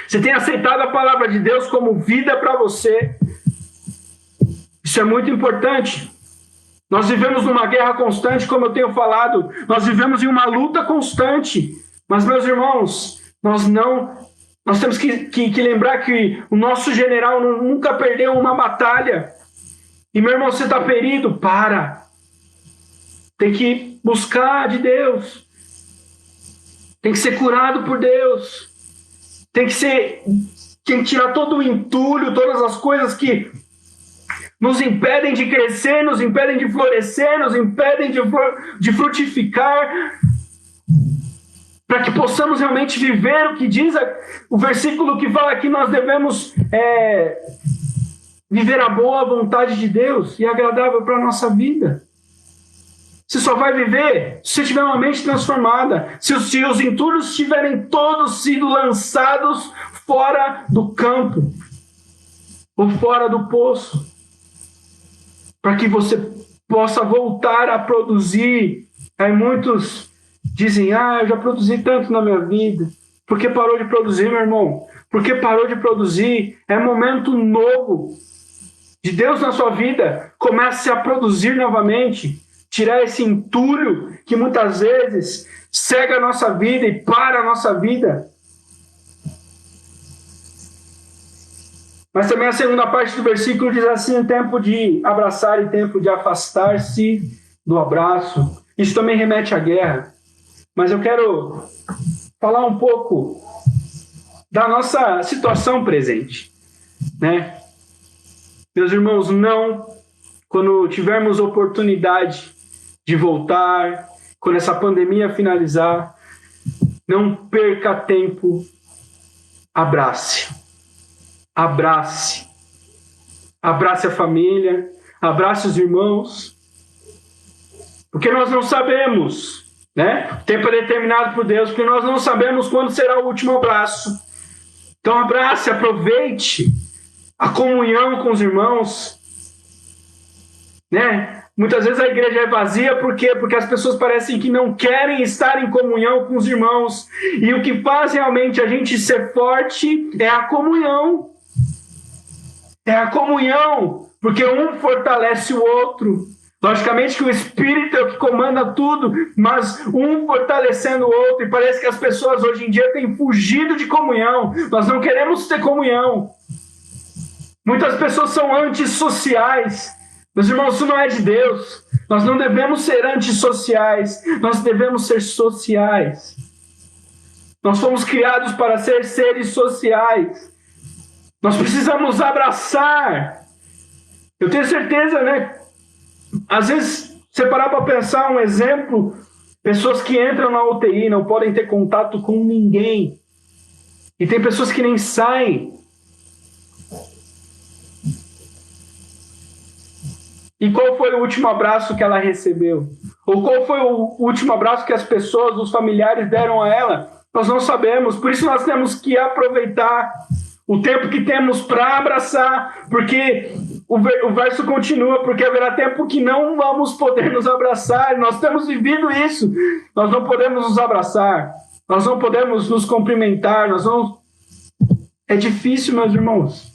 B: Você tem aceitado a palavra de Deus como vida para você? Isso é muito importante. Nós vivemos numa guerra constante, como eu tenho falado. Nós vivemos em uma luta constante. Mas, meus irmãos, nós temos que lembrar que o nosso general nunca perdeu uma batalha. E, meu irmão, você está ferido? Para. Tem que buscar de Deus. Tem que ser curado por Deus. Tem que tirar todo o entulho, todas as coisas que nos impedem de crescer, nos impedem de florescer, nos impedem de frutificar, para que possamos realmente viver o que diz o versículo que fala que nós devemos viver a boa vontade de Deus e agradável para a nossa vida. Você só vai viver se você tiver uma mente transformada, se os entulhos tiverem todos sido lançados fora do campo ou fora do poço, para que você possa voltar a produzir. Aí muitos dizem, eu já produzi tanto na minha vida. Por que parou de produzir, meu irmão? Por que parou de produzir? É momento novo de Deus na sua vida. Comece a produzir novamente. Tirar esse entulho que muitas vezes cega a nossa vida e para a nossa vida. Mas também a segunda parte do versículo diz assim, tempo de abraçar e tempo de afastar-se do abraço. Isso também remete à guerra. Mas eu quero falar um pouco da nossa situação presente, né? Meus irmãos, quando tivermos oportunidade de voltar, quando essa pandemia finalizar, não perca tempo, abrace. Abrace. Abrace a família, abrace os irmãos, porque nós não sabemos, né? O tempo é determinado por Deus, porque nós não sabemos quando será o último abraço. Então abrace, aproveite a comunhão com os irmãos, né? Muitas vezes a igreja é vazia, por quê? Porque as pessoas parecem que não querem estar em comunhão com os irmãos. E o que faz realmente a gente ser forte é a comunhão. É a comunhão, porque um fortalece o outro. Logicamente que o Espírito é o que comanda tudo, mas um fortalecendo o outro. E parece que as pessoas hoje em dia têm fugido de comunhão. Nós não queremos ter comunhão. Muitas pessoas são antissociais. Meus irmãos, isso não é de Deus. Nós não devemos ser antissociais. Nós devemos ser sociais. Nós fomos criados para ser seres sociais. Nós precisamos abraçar. Eu tenho certeza, né? Às vezes, você parar para pensar um exemplo, pessoas que entram na UTI não podem ter contato com ninguém. E tem pessoas que nem saem. E qual foi o último abraço que ela recebeu? Ou qual foi o último abraço que as pessoas, os familiares deram a ela? Nós não sabemos. Por isso nós temos que aproveitar o tempo que temos para abraçar, porque o verso continua, porque haverá tempo que não vamos poder nos abraçar. Nós temos vivido isso. Nós não podemos nos abraçar. Nós não podemos nos cumprimentar. É difícil, meus irmãos.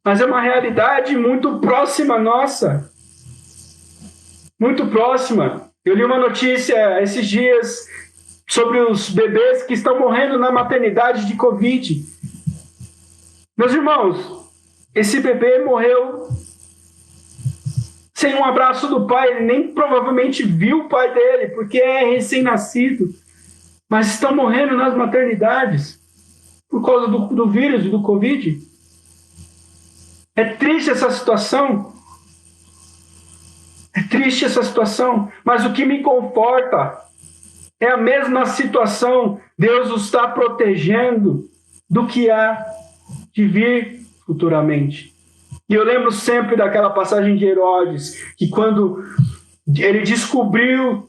B: Mas é uma realidade muito próxima nossa. Muito próxima. Eu li uma notícia esses dias sobre os bebês que estão morrendo na maternidade de Covid. Meus irmãos, esse bebê morreu sem um abraço do pai. Ele nem provavelmente viu o pai dele, porque é recém-nascido. Mas estão morrendo nas maternidades por causa do vírus, do Covid. É triste essa situação. É triste essa situação. Mas o que me conforta é a mesma situação. Deus os está protegendo do que há de vir futuramente. E eu lembro sempre daquela passagem de Herodes, que quando ele descobriu,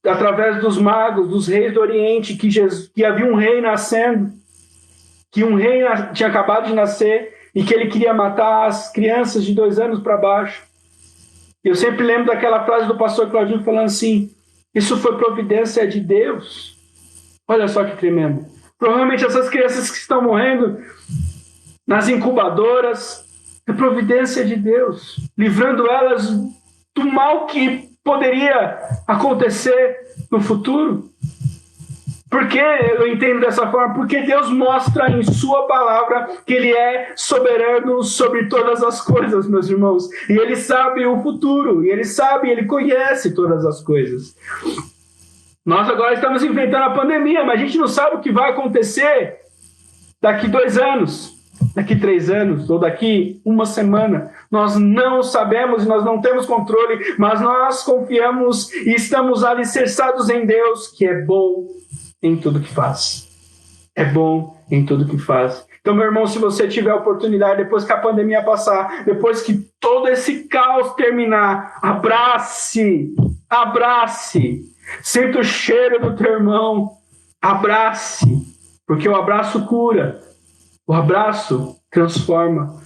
B: através dos magos, dos reis do Oriente, que havia um rei nascendo, que um rei tinha acabado de nascer, e que ele queria matar as crianças de 2 anos para baixo. Eu sempre lembro daquela frase do pastor Claudinho falando assim: isso foi providência de Deus. Olha só que tremendo. Provavelmente essas crianças que estão morrendo nas incubadoras, é providência de Deus, livrando elas do mal que poderia acontecer no futuro. Por que eu entendo dessa forma? Porque Deus mostra em sua palavra que Ele é soberano sobre todas as coisas, meus irmãos. E Ele sabe o futuro, e Ele conhece todas as coisas. Nós agora estamos enfrentando a pandemia, mas a gente não sabe o que vai acontecer daqui 2 anos, daqui 3 anos, ou daqui 1 semana. Nós não sabemos e nós não temos controle, mas nós confiamos e estamos alicerçados em Deus, que é bom em tudo que faz. É bom em tudo que faz. Então, meu irmão, se você tiver a oportunidade, depois que a pandemia passar, depois que todo esse caos terminar, abrace, sinta o cheiro do teu irmão, abrace, porque o abraço cura, o abraço transforma,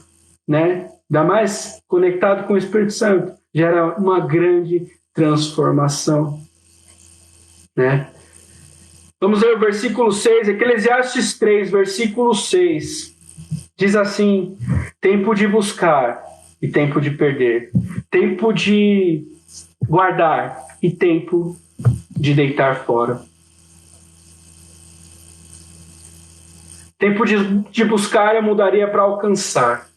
B: né? Ainda mais conectado com o Espírito Santo, gera uma grande transformação, né? Vamos ver o versículo 6, Eclesiastes 3, versículo 6. Diz assim: tempo de buscar e tempo de perder, tempo de guardar e tempo de deitar fora. Tempo de buscar eu mudaria para alcançar.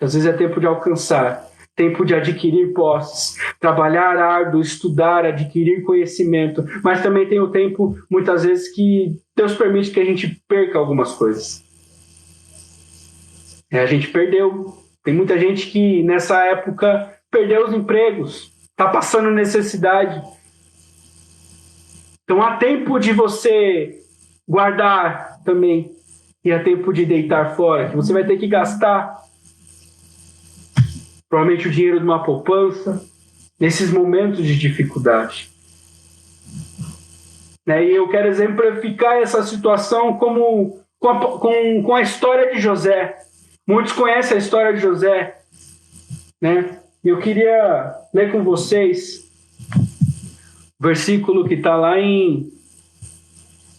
B: Às vezes é tempo de alcançar. tempo de adquirir posses, trabalhar árduo, estudar, adquirir conhecimento, mas também tem o tempo, muitas vezes, que Deus permite que a gente perca algumas coisas. A gente perdeu. Tem muita gente que, nessa época, perdeu os empregos, está passando necessidade. Então, há tempo de você guardar também, e há tempo de deitar fora, que você vai ter que gastar provavelmente o dinheiro de uma poupança, nesses momentos de dificuldade. E eu quero exemplificar essa situação com a história de José. Muitos conhecem a história de José, né? Eu queria ler com vocês o versículo que está lá em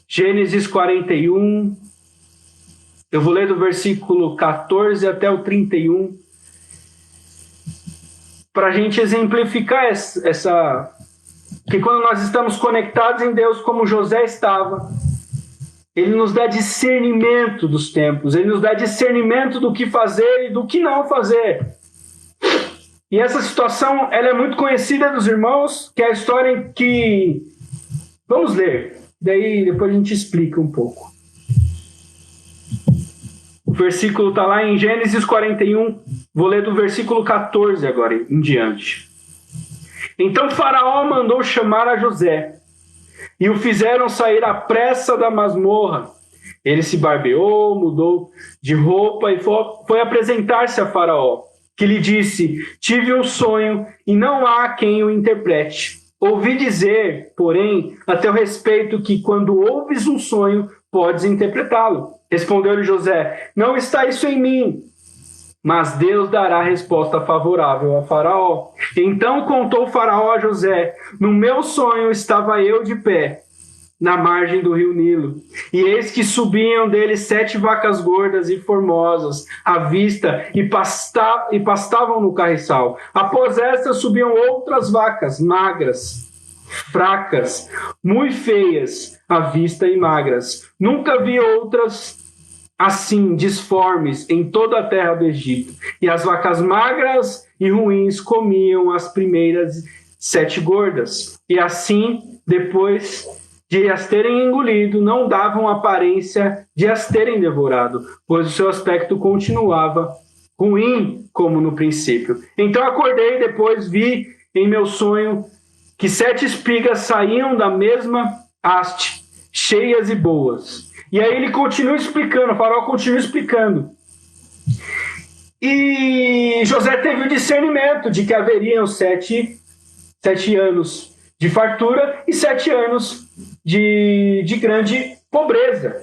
B: Gênesis 41. Eu vou ler do versículo 14 até o 31, para a gente exemplificar que quando nós estamos conectados em Deus, como José estava, Ele nos dá discernimento dos tempos, Ele nos dá discernimento do que fazer e do que não fazer. E essa situação, ela é muito conhecida dos irmãos, que é a história em que... Vamos ler, daí depois a gente explica um pouco. O versículo está lá em Gênesis 41, vou ler do versículo 14 agora em diante. Então Faraó mandou chamar a José, e o fizeram sair à pressa da masmorra. Ele se barbeou, mudou de roupa e foi apresentar-se a Faraó, que lhe disse: tive um sonho e não há quem o interprete. Ouvi dizer, porém, a teu respeito, que quando ouves um sonho, podes interpretá-lo. Respondeu-lhe José: não está isso em mim, mas Deus dará resposta favorável a Faraó. Então contou Faraó a José: no meu sonho estava eu de pé, na margem do rio Nilo, e eis que subiam dele 7 vacas gordas e formosas à vista, e pastavam no carriçal. Após estas subiam outras vacas magras, fracas, muito feias à vista e magras. Nunca vi outras assim, disformes, em toda a terra do Egito. E as vacas magras e ruins comiam as primeiras 7 gordas. E assim, depois de as terem engolido, não davam aparência de as terem devorado, pois o seu aspecto continuava ruim como no princípio. Então acordei, depois vi em meu sonho que 7 espigas saíam da mesma haste, cheias e boas. E aí ele continua explicando, o Faraó continua explicando. E José teve o discernimento de que haveriam 7 anos de fartura e 7 anos de grande pobreza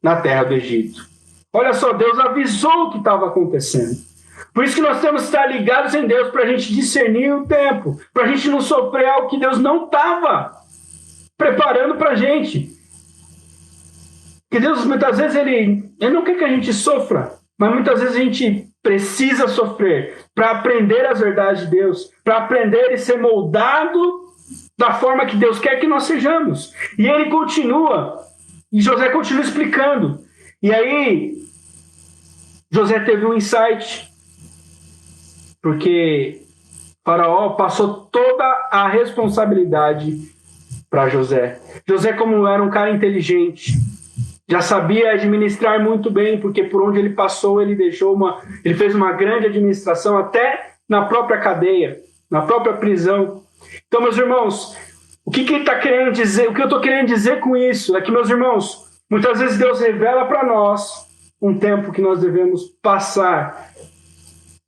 B: na terra do Egito. Olha só, Deus avisou o que estava acontecendo. Por isso que nós temos que estar ligados em Deus, para a gente discernir o tempo, para a gente não sofrer algo que Deus não estava preparando para a gente. Porque Deus, muitas vezes, ele não quer que a gente sofra, mas muitas vezes a gente precisa sofrer para aprender as verdades de Deus, para aprender e ser moldado da forma que Deus quer que nós sejamos. E ele continua, e José continua explicando. E aí, José teve um insight, porque Faraó passou toda a responsabilidade para José. José, como era um cara inteligente, já sabia administrar muito bem, porque por onde ele passou, ele fez uma grande administração, até na própria cadeia, na própria prisão. Então, meus irmãos, o que ele está querendo dizer? O que eu estou querendo dizer com isso é que, meus irmãos, muitas vezes Deus revela para nós um tempo que nós devemos passar.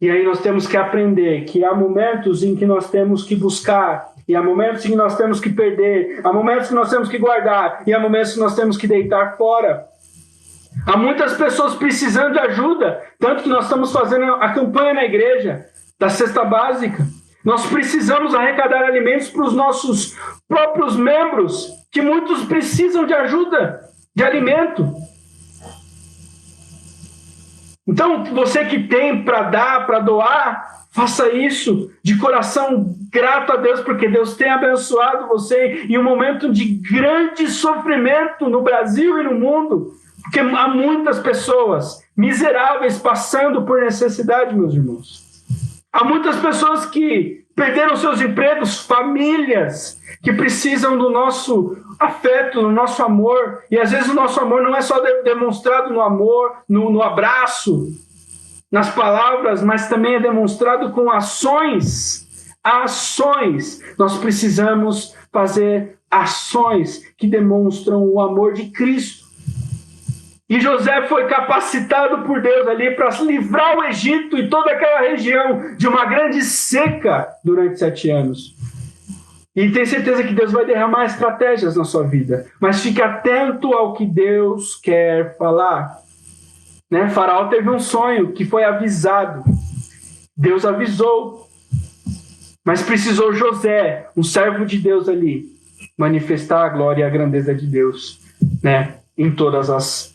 B: E aí nós temos que aprender que há momentos em que nós temos que buscar, e há momentos em que nós temos que perder, há momentos que nós temos que guardar, e há momentos que nós temos que deitar fora. Há muitas pessoas precisando de ajuda, tanto que nós estamos fazendo a campanha na igreja da cesta básica. Nós precisamos arrecadar alimentos para os nossos próprios membros, que muitos precisam de ajuda, de alimento. Então, você que tem para dar, para doar, faça isso de coração grato a Deus, porque Deus tem abençoado você em um momento de grande sofrimento no Brasil e no mundo, porque há muitas pessoas miseráveis passando por necessidade, meus irmãos. Há muitas pessoas que perderam seus empregos, famílias que precisam do nosso afeto, do nosso amor. E às vezes o nosso amor não é só demonstrado no amor, no abraço, nas palavras, mas também é demonstrado com ações. Ações. Nós precisamos fazer ações que demonstram o amor de Cristo. E José foi capacitado por Deus ali para livrar o Egito e toda aquela região de uma grande seca durante 7 anos. E tem certeza que Deus vai derramar estratégias na sua vida. Mas fique atento ao que Deus quer falar. Né? Faraó teve um sonho que foi avisado. Deus avisou. Mas precisou José, um servo de Deus ali, manifestar a glória e a grandeza de Deus, né? Em todas as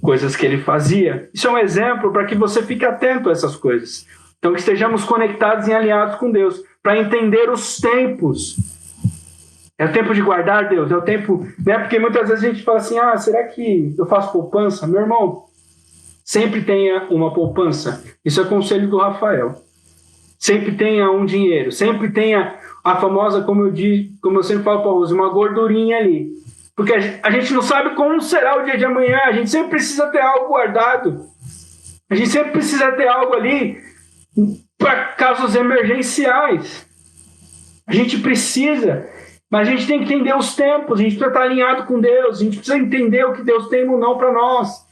B: coisas que ele fazia. Isso é um exemplo para que você fique atento a essas coisas. Então, que estejamos conectados e alinhados com Deus, para entender os tempos. É o tempo de guardar, Deus? É o tempo... Né? Porque muitas vezes a gente fala assim, será que eu faço poupança? Meu irmão, sempre tenha uma poupança. Isso é conselho do Rafael. Sempre tenha um dinheiro. Sempre tenha a famosa, como eu sempre falo para o Rose, uma gordurinha ali. Porque a gente não sabe como será o dia de amanhã. A gente sempre precisa ter algo guardado. A gente sempre precisa ter algo ali para casos emergenciais. A gente precisa. Mas a gente tem que entender os tempos. A gente precisa estar alinhado com Deus. A gente precisa entender o que Deus tem ou não para nós.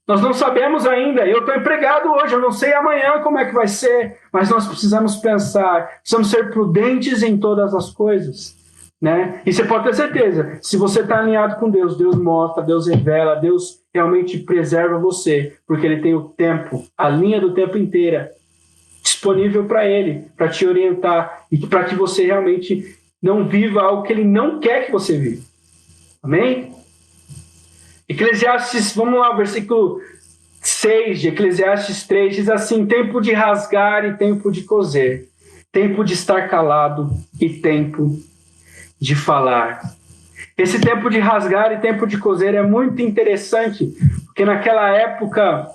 B: Nós não sabemos ainda. Eu estou empregado hoje. Eu não sei amanhã como é que vai ser. Mas nós precisamos pensar. Precisamos ser prudentes em todas as coisas. Né? E você pode ter certeza, se você está alinhado com Deus, Deus mostra, Deus revela, Deus realmente preserva você, porque Ele tem o tempo, a linha do tempo inteira disponível para Ele, para te orientar e para que você realmente não viva algo que Ele não quer que você viva. Amém? Eclesiastes, vamos lá, versículo 6 de Eclesiastes 3 diz assim: tempo de rasgar e tempo de coser, tempo de estar calado e tempo de falar. Esse tempo de rasgar e tempo de coser é muito interessante, porque naquela época,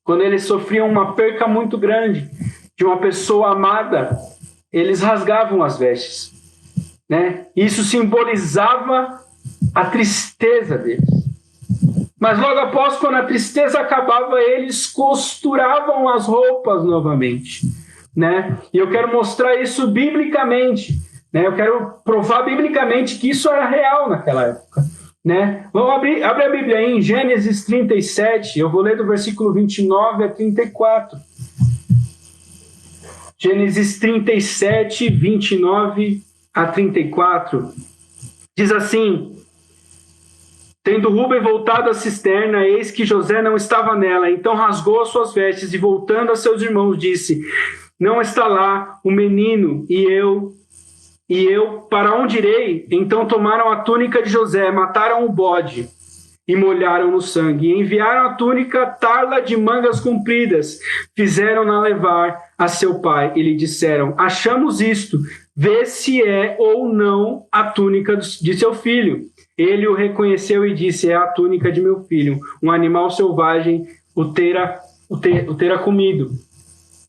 B: quando eles sofriam uma perca muito grande de uma pessoa amada, eles rasgavam as vestes, né? Isso simbolizava a tristeza deles. Mas logo após, quando a tristeza acabava, eles costuravam as roupas novamente, né? E eu quero mostrar isso biblicamente. Eu quero provar biblicamente que isso era real naquela época. Né? Vamos abre a Bíblia aí em Gênesis 37, eu vou ler do versículo 29 a 34. Gênesis 37, 29 a 34. Diz assim: tendo Rúben voltado à cisterna, eis que José não estava nela. Então rasgou as suas vestes e, voltando a seus irmãos, disse: não está lá o menino, e eu, para onde irei? Então tomaram a túnica de José, mataram o bode e molharam no sangue. E enviaram a túnica tarla de mangas compridas, fizeram-na levar a seu pai. E lhe disseram: achamos isto, vê se é ou não a túnica de seu filho. Ele o reconheceu e disse: é a túnica de meu filho. Um animal selvagem o terá comido.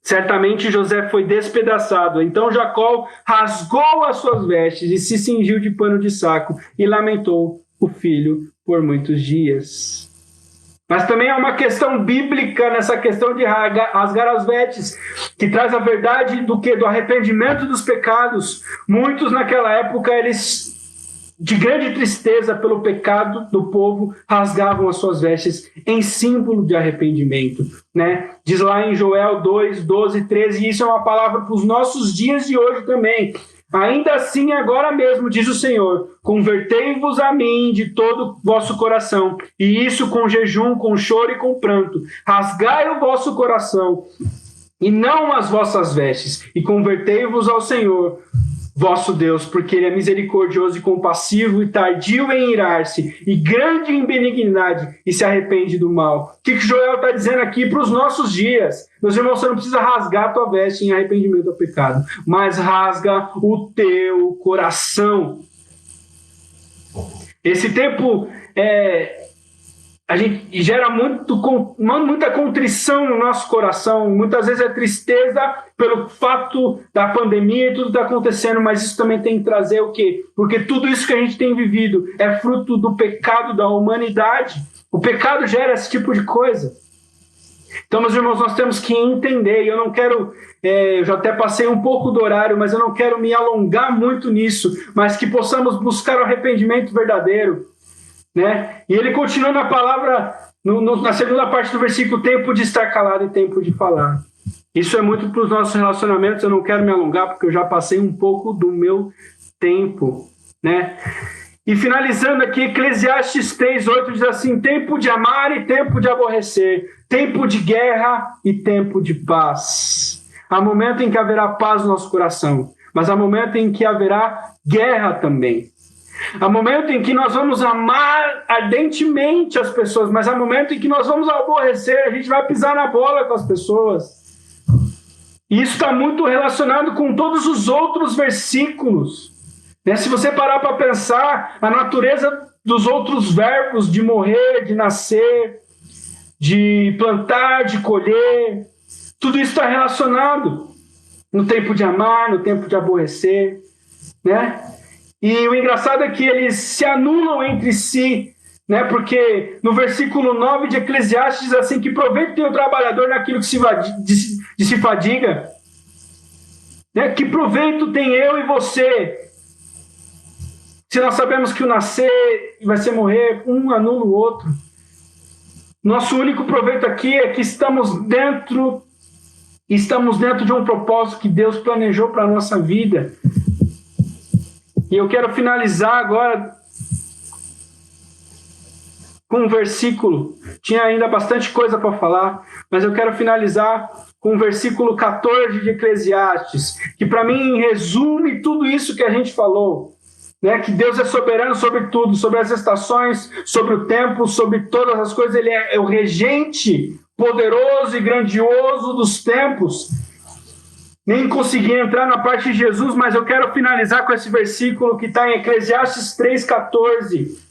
B: Certamente José foi despedaçado. Então Jacó rasgou as suas vestes e se cingiu de pano de saco e lamentou o filho por muitos dias. Mas também há uma questão bíblica nessa questão de rasgar as vestes, que traz a verdade do arrependimento dos pecados. Muitos naquela época, eles, de grande tristeza pelo pecado do povo, rasgavam as suas vestes em símbolo de arrependimento, né? Diz lá em Joel 2, 12, 13, e isso é uma palavra para os nossos dias de hoje também. Ainda assim, agora mesmo, diz o Senhor, convertei-vos a mim de todo o vosso coração, e isso com jejum, com choro e com pranto. Rasgai o vosso coração, e não as vossas vestes, e convertei-vos ao Senhor, vosso Deus, porque Ele é misericordioso e compassivo e tardio em irar-se, e grande em benignidade, e se arrepende do mal. O que Joel está dizendo aqui para os nossos dias? Meus irmãos, você não precisa rasgar a tua veste em arrependimento ao pecado, mas rasga o teu coração. Esse tempo a gente gera muita contrição no nosso coração, muitas vezes é tristeza pelo fato da pandemia e tudo está acontecendo, mas isso também tem que trazer o quê? Porque tudo isso que a gente tem vivido é fruto do pecado da humanidade. O pecado gera esse tipo de coisa. Então, meus irmãos, nós temos que entender, e eu não quero, eu já até passei um pouco do horário, mas eu não quero me alongar muito nisso, mas que possamos buscar o arrependimento verdadeiro, né? E ele continua na palavra, na segunda parte do versículo, tempo de estar calado e tempo de falar. Isso é muito para os nossos relacionamentos, eu não quero me alongar, porque eu já passei um pouco do meu tempo, né? E finalizando aqui, Eclesiastes 3:8 diz assim: tempo de amar e tempo de aborrecer, tempo de guerra e tempo de paz. Há momento em que haverá paz no nosso coração, mas há momento em que haverá guerra também. Há momento em que nós vamos amar ardentemente as pessoas, mas há momento em que nós vamos aborrecer, a gente vai pisar na bola com as pessoas. E isso está muito relacionado com todos os outros versículos. Se você parar para pensar, a natureza dos outros verbos de morrer, de nascer, de plantar, de colher, tudo isso está relacionado no tempo de amar, no tempo de aborrecer, né? E o engraçado é que eles se anulam entre si, né? Porque no versículo 9 de Eclesiastes diz assim: que proveito tem o trabalhador naquilo que se fadiga, né? Que proveito tem eu e você, se nós sabemos que o nascer vai ser morrer, um anula o outro. Nosso único proveito aqui é que estamos dentro de um propósito que Deus planejou para a nossa vida. E eu quero finalizar agora com um versículo. Tinha ainda bastante coisa para falar, mas eu quero finalizar com o versículo 14 de Eclesiastes, que para mim resume tudo isso que a gente falou. Né? Que Deus é soberano sobre tudo, sobre as estações, sobre o tempo, sobre todas as coisas. Ele é o regente poderoso e grandioso dos tempos. Nem consegui entrar na parte de Jesus, mas eu quero finalizar com esse versículo que está em Eclesiastes 3,14.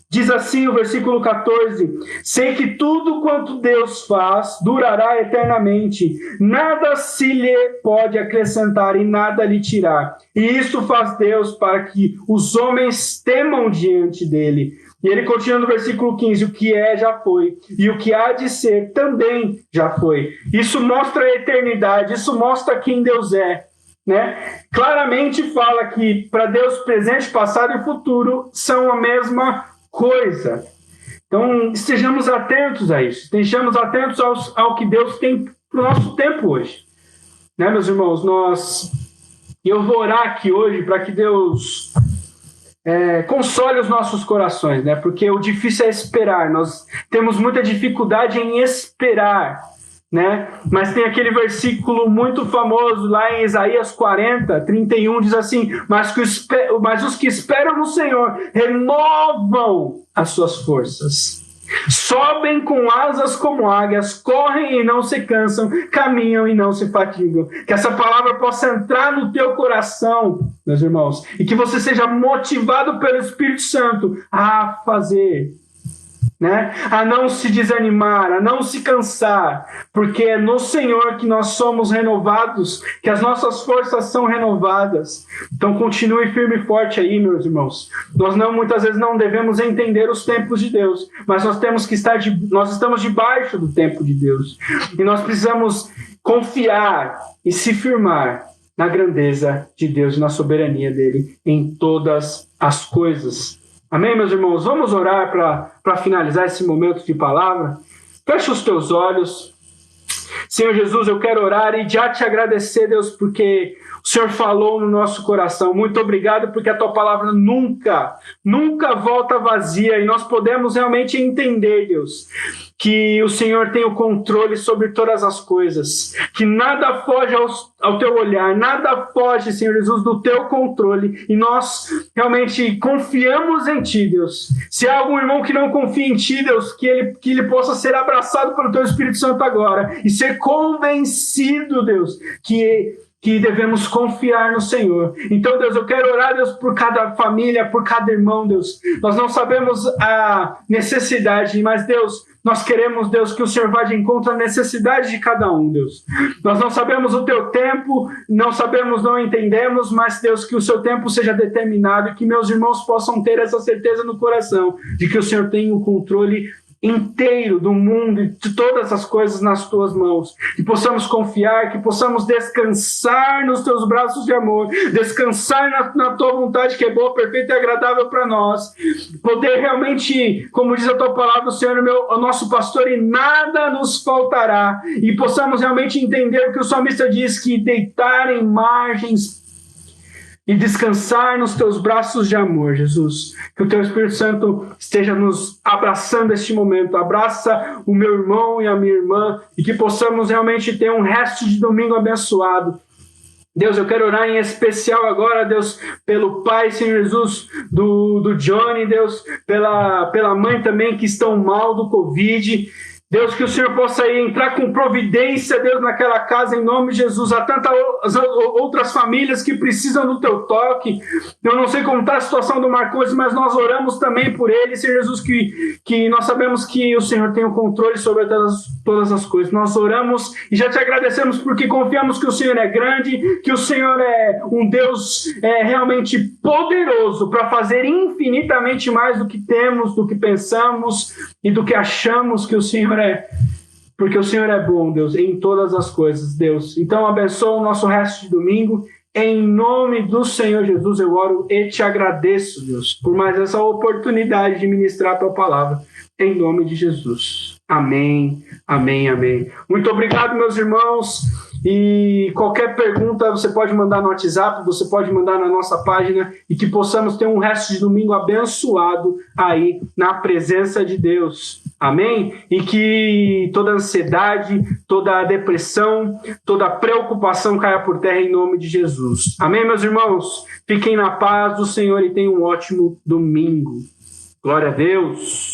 B: Diz assim o versículo 14: sei que tudo quanto Deus faz durará eternamente, nada se lhe pode acrescentar e nada lhe tirar. E isto faz Deus para que os homens temam diante dele. E ele continua no versículo 15: o que é já foi, e o que há de ser também já foi. Isso mostra a eternidade, isso mostra quem Deus é. Né? Claramente fala que para Deus presente, passado e futuro são a mesma coisa. Então estejamos atentos a isso, estejamos atentos ao que Deus tem para o nosso tempo hoje, né, meus irmãos? Eu vou orar aqui hoje para que Deus console os nossos corações, né? Porque o difícil é esperar, nós temos muita dificuldade em esperar, né? Mas tem aquele versículo muito famoso lá em Isaías 40:31, diz assim: mas os que esperam no Senhor renovam as suas forças, sobem com asas como águias, correm e não se cansam, caminham e não se fatigam. Que essa palavra possa entrar no teu coração, meus irmãos, e que você seja motivado pelo Espírito Santo a fazer, né? A não se desanimar, a não se cansar, porque é no Senhor que nós somos renovados, que as nossas forças são renovadas. Então continue firme e forte aí, meus irmãos. Nós muitas vezes não devemos entender os tempos de Deus, mas nós estamos debaixo do tempo de Deus, e nós precisamos confiar e se firmar na grandeza de Deus e na soberania dele em todas as coisas. Amém, meus irmãos? Vamos orar para finalizar esse momento de palavra. Fecha os teus olhos. Senhor Jesus, eu quero orar e já te agradecer, Deus, porque o Senhor falou no nosso coração. Muito obrigado, porque a tua palavra nunca volta vazia, e nós podemos realmente entender, Deus, que o Senhor tem o controle sobre todas as coisas, que nada foge ao teu olhar, nada foge, Senhor Jesus, do teu controle, e nós realmente confiamos em Ti, Deus. Se há algum irmão que não confia em Ti, Deus, que ele possa ser abraçado pelo Teu Espírito Santo agora, e ser convencido, Deus, que que devemos confiar no Senhor. Então, Deus, eu quero orar, Deus, por cada família, por cada irmão, Deus. Nós não sabemos a necessidade, mas, Deus, nós queremos, Deus, que o Senhor vá de encontro à necessidade de cada um, Deus. Nós não sabemos o teu tempo, não entendemos, mas, Deus, que o seu tempo seja determinado e que meus irmãos possam ter essa certeza no coração de que o Senhor tem o controle inteiro do mundo e de todas as coisas nas tuas mãos, que possamos confiar, que possamos descansar nos teus braços de amor, descansar na tua vontade que é boa, perfeita e agradável para nós, poder realmente, como diz a tua palavra, Senhor, o nosso pastor, e nada nos faltará, e possamos realmente entender o que o salmista diz, que deitar em margens e descansar nos teus braços de amor, Jesus. Que o teu Espírito Santo esteja nos abraçando neste momento. Abraça o meu irmão e a minha irmã e que possamos realmente ter um resto de domingo abençoado. Deus, eu quero orar em especial agora, Deus, pelo pai, Senhor Jesus, do Johnny, Deus, pela mãe também que estão mal do Covid. Deus, que o Senhor possa entrar com providência, Deus, naquela casa, em nome de Jesus. Há tantas outras famílias que precisam do teu toque. Eu não sei como está a situação do Marcos, mas nós oramos também por ele, Senhor Jesus, que nós sabemos que o Senhor tem o controle sobre todas as coisas. Nós oramos e já te agradecemos porque confiamos que o Senhor é grande, que o Senhor é um Deus realmente poderoso para fazer infinitamente mais do que temos, do que pensamos e do que achamos que o Senhor é. Porque o Senhor é bom, Deus, em todas as coisas, Deus. Então abençoa o nosso resto de domingo. Em nome do Senhor Jesus eu oro e te agradeço, Deus, por mais essa oportunidade de ministrar a tua palavra. Em nome de Jesus. Amém, amém, amém. Muito obrigado, meus irmãos. E qualquer pergunta você pode mandar no WhatsApp, você pode mandar na nossa página e que possamos ter um resto de domingo abençoado aí na presença de Deus. Amém? E que toda ansiedade, toda depressão, toda preocupação caia por terra em nome de Jesus. Amém, meus irmãos? Fiquem na paz do Senhor e tenham um ótimo domingo. Glória a Deus.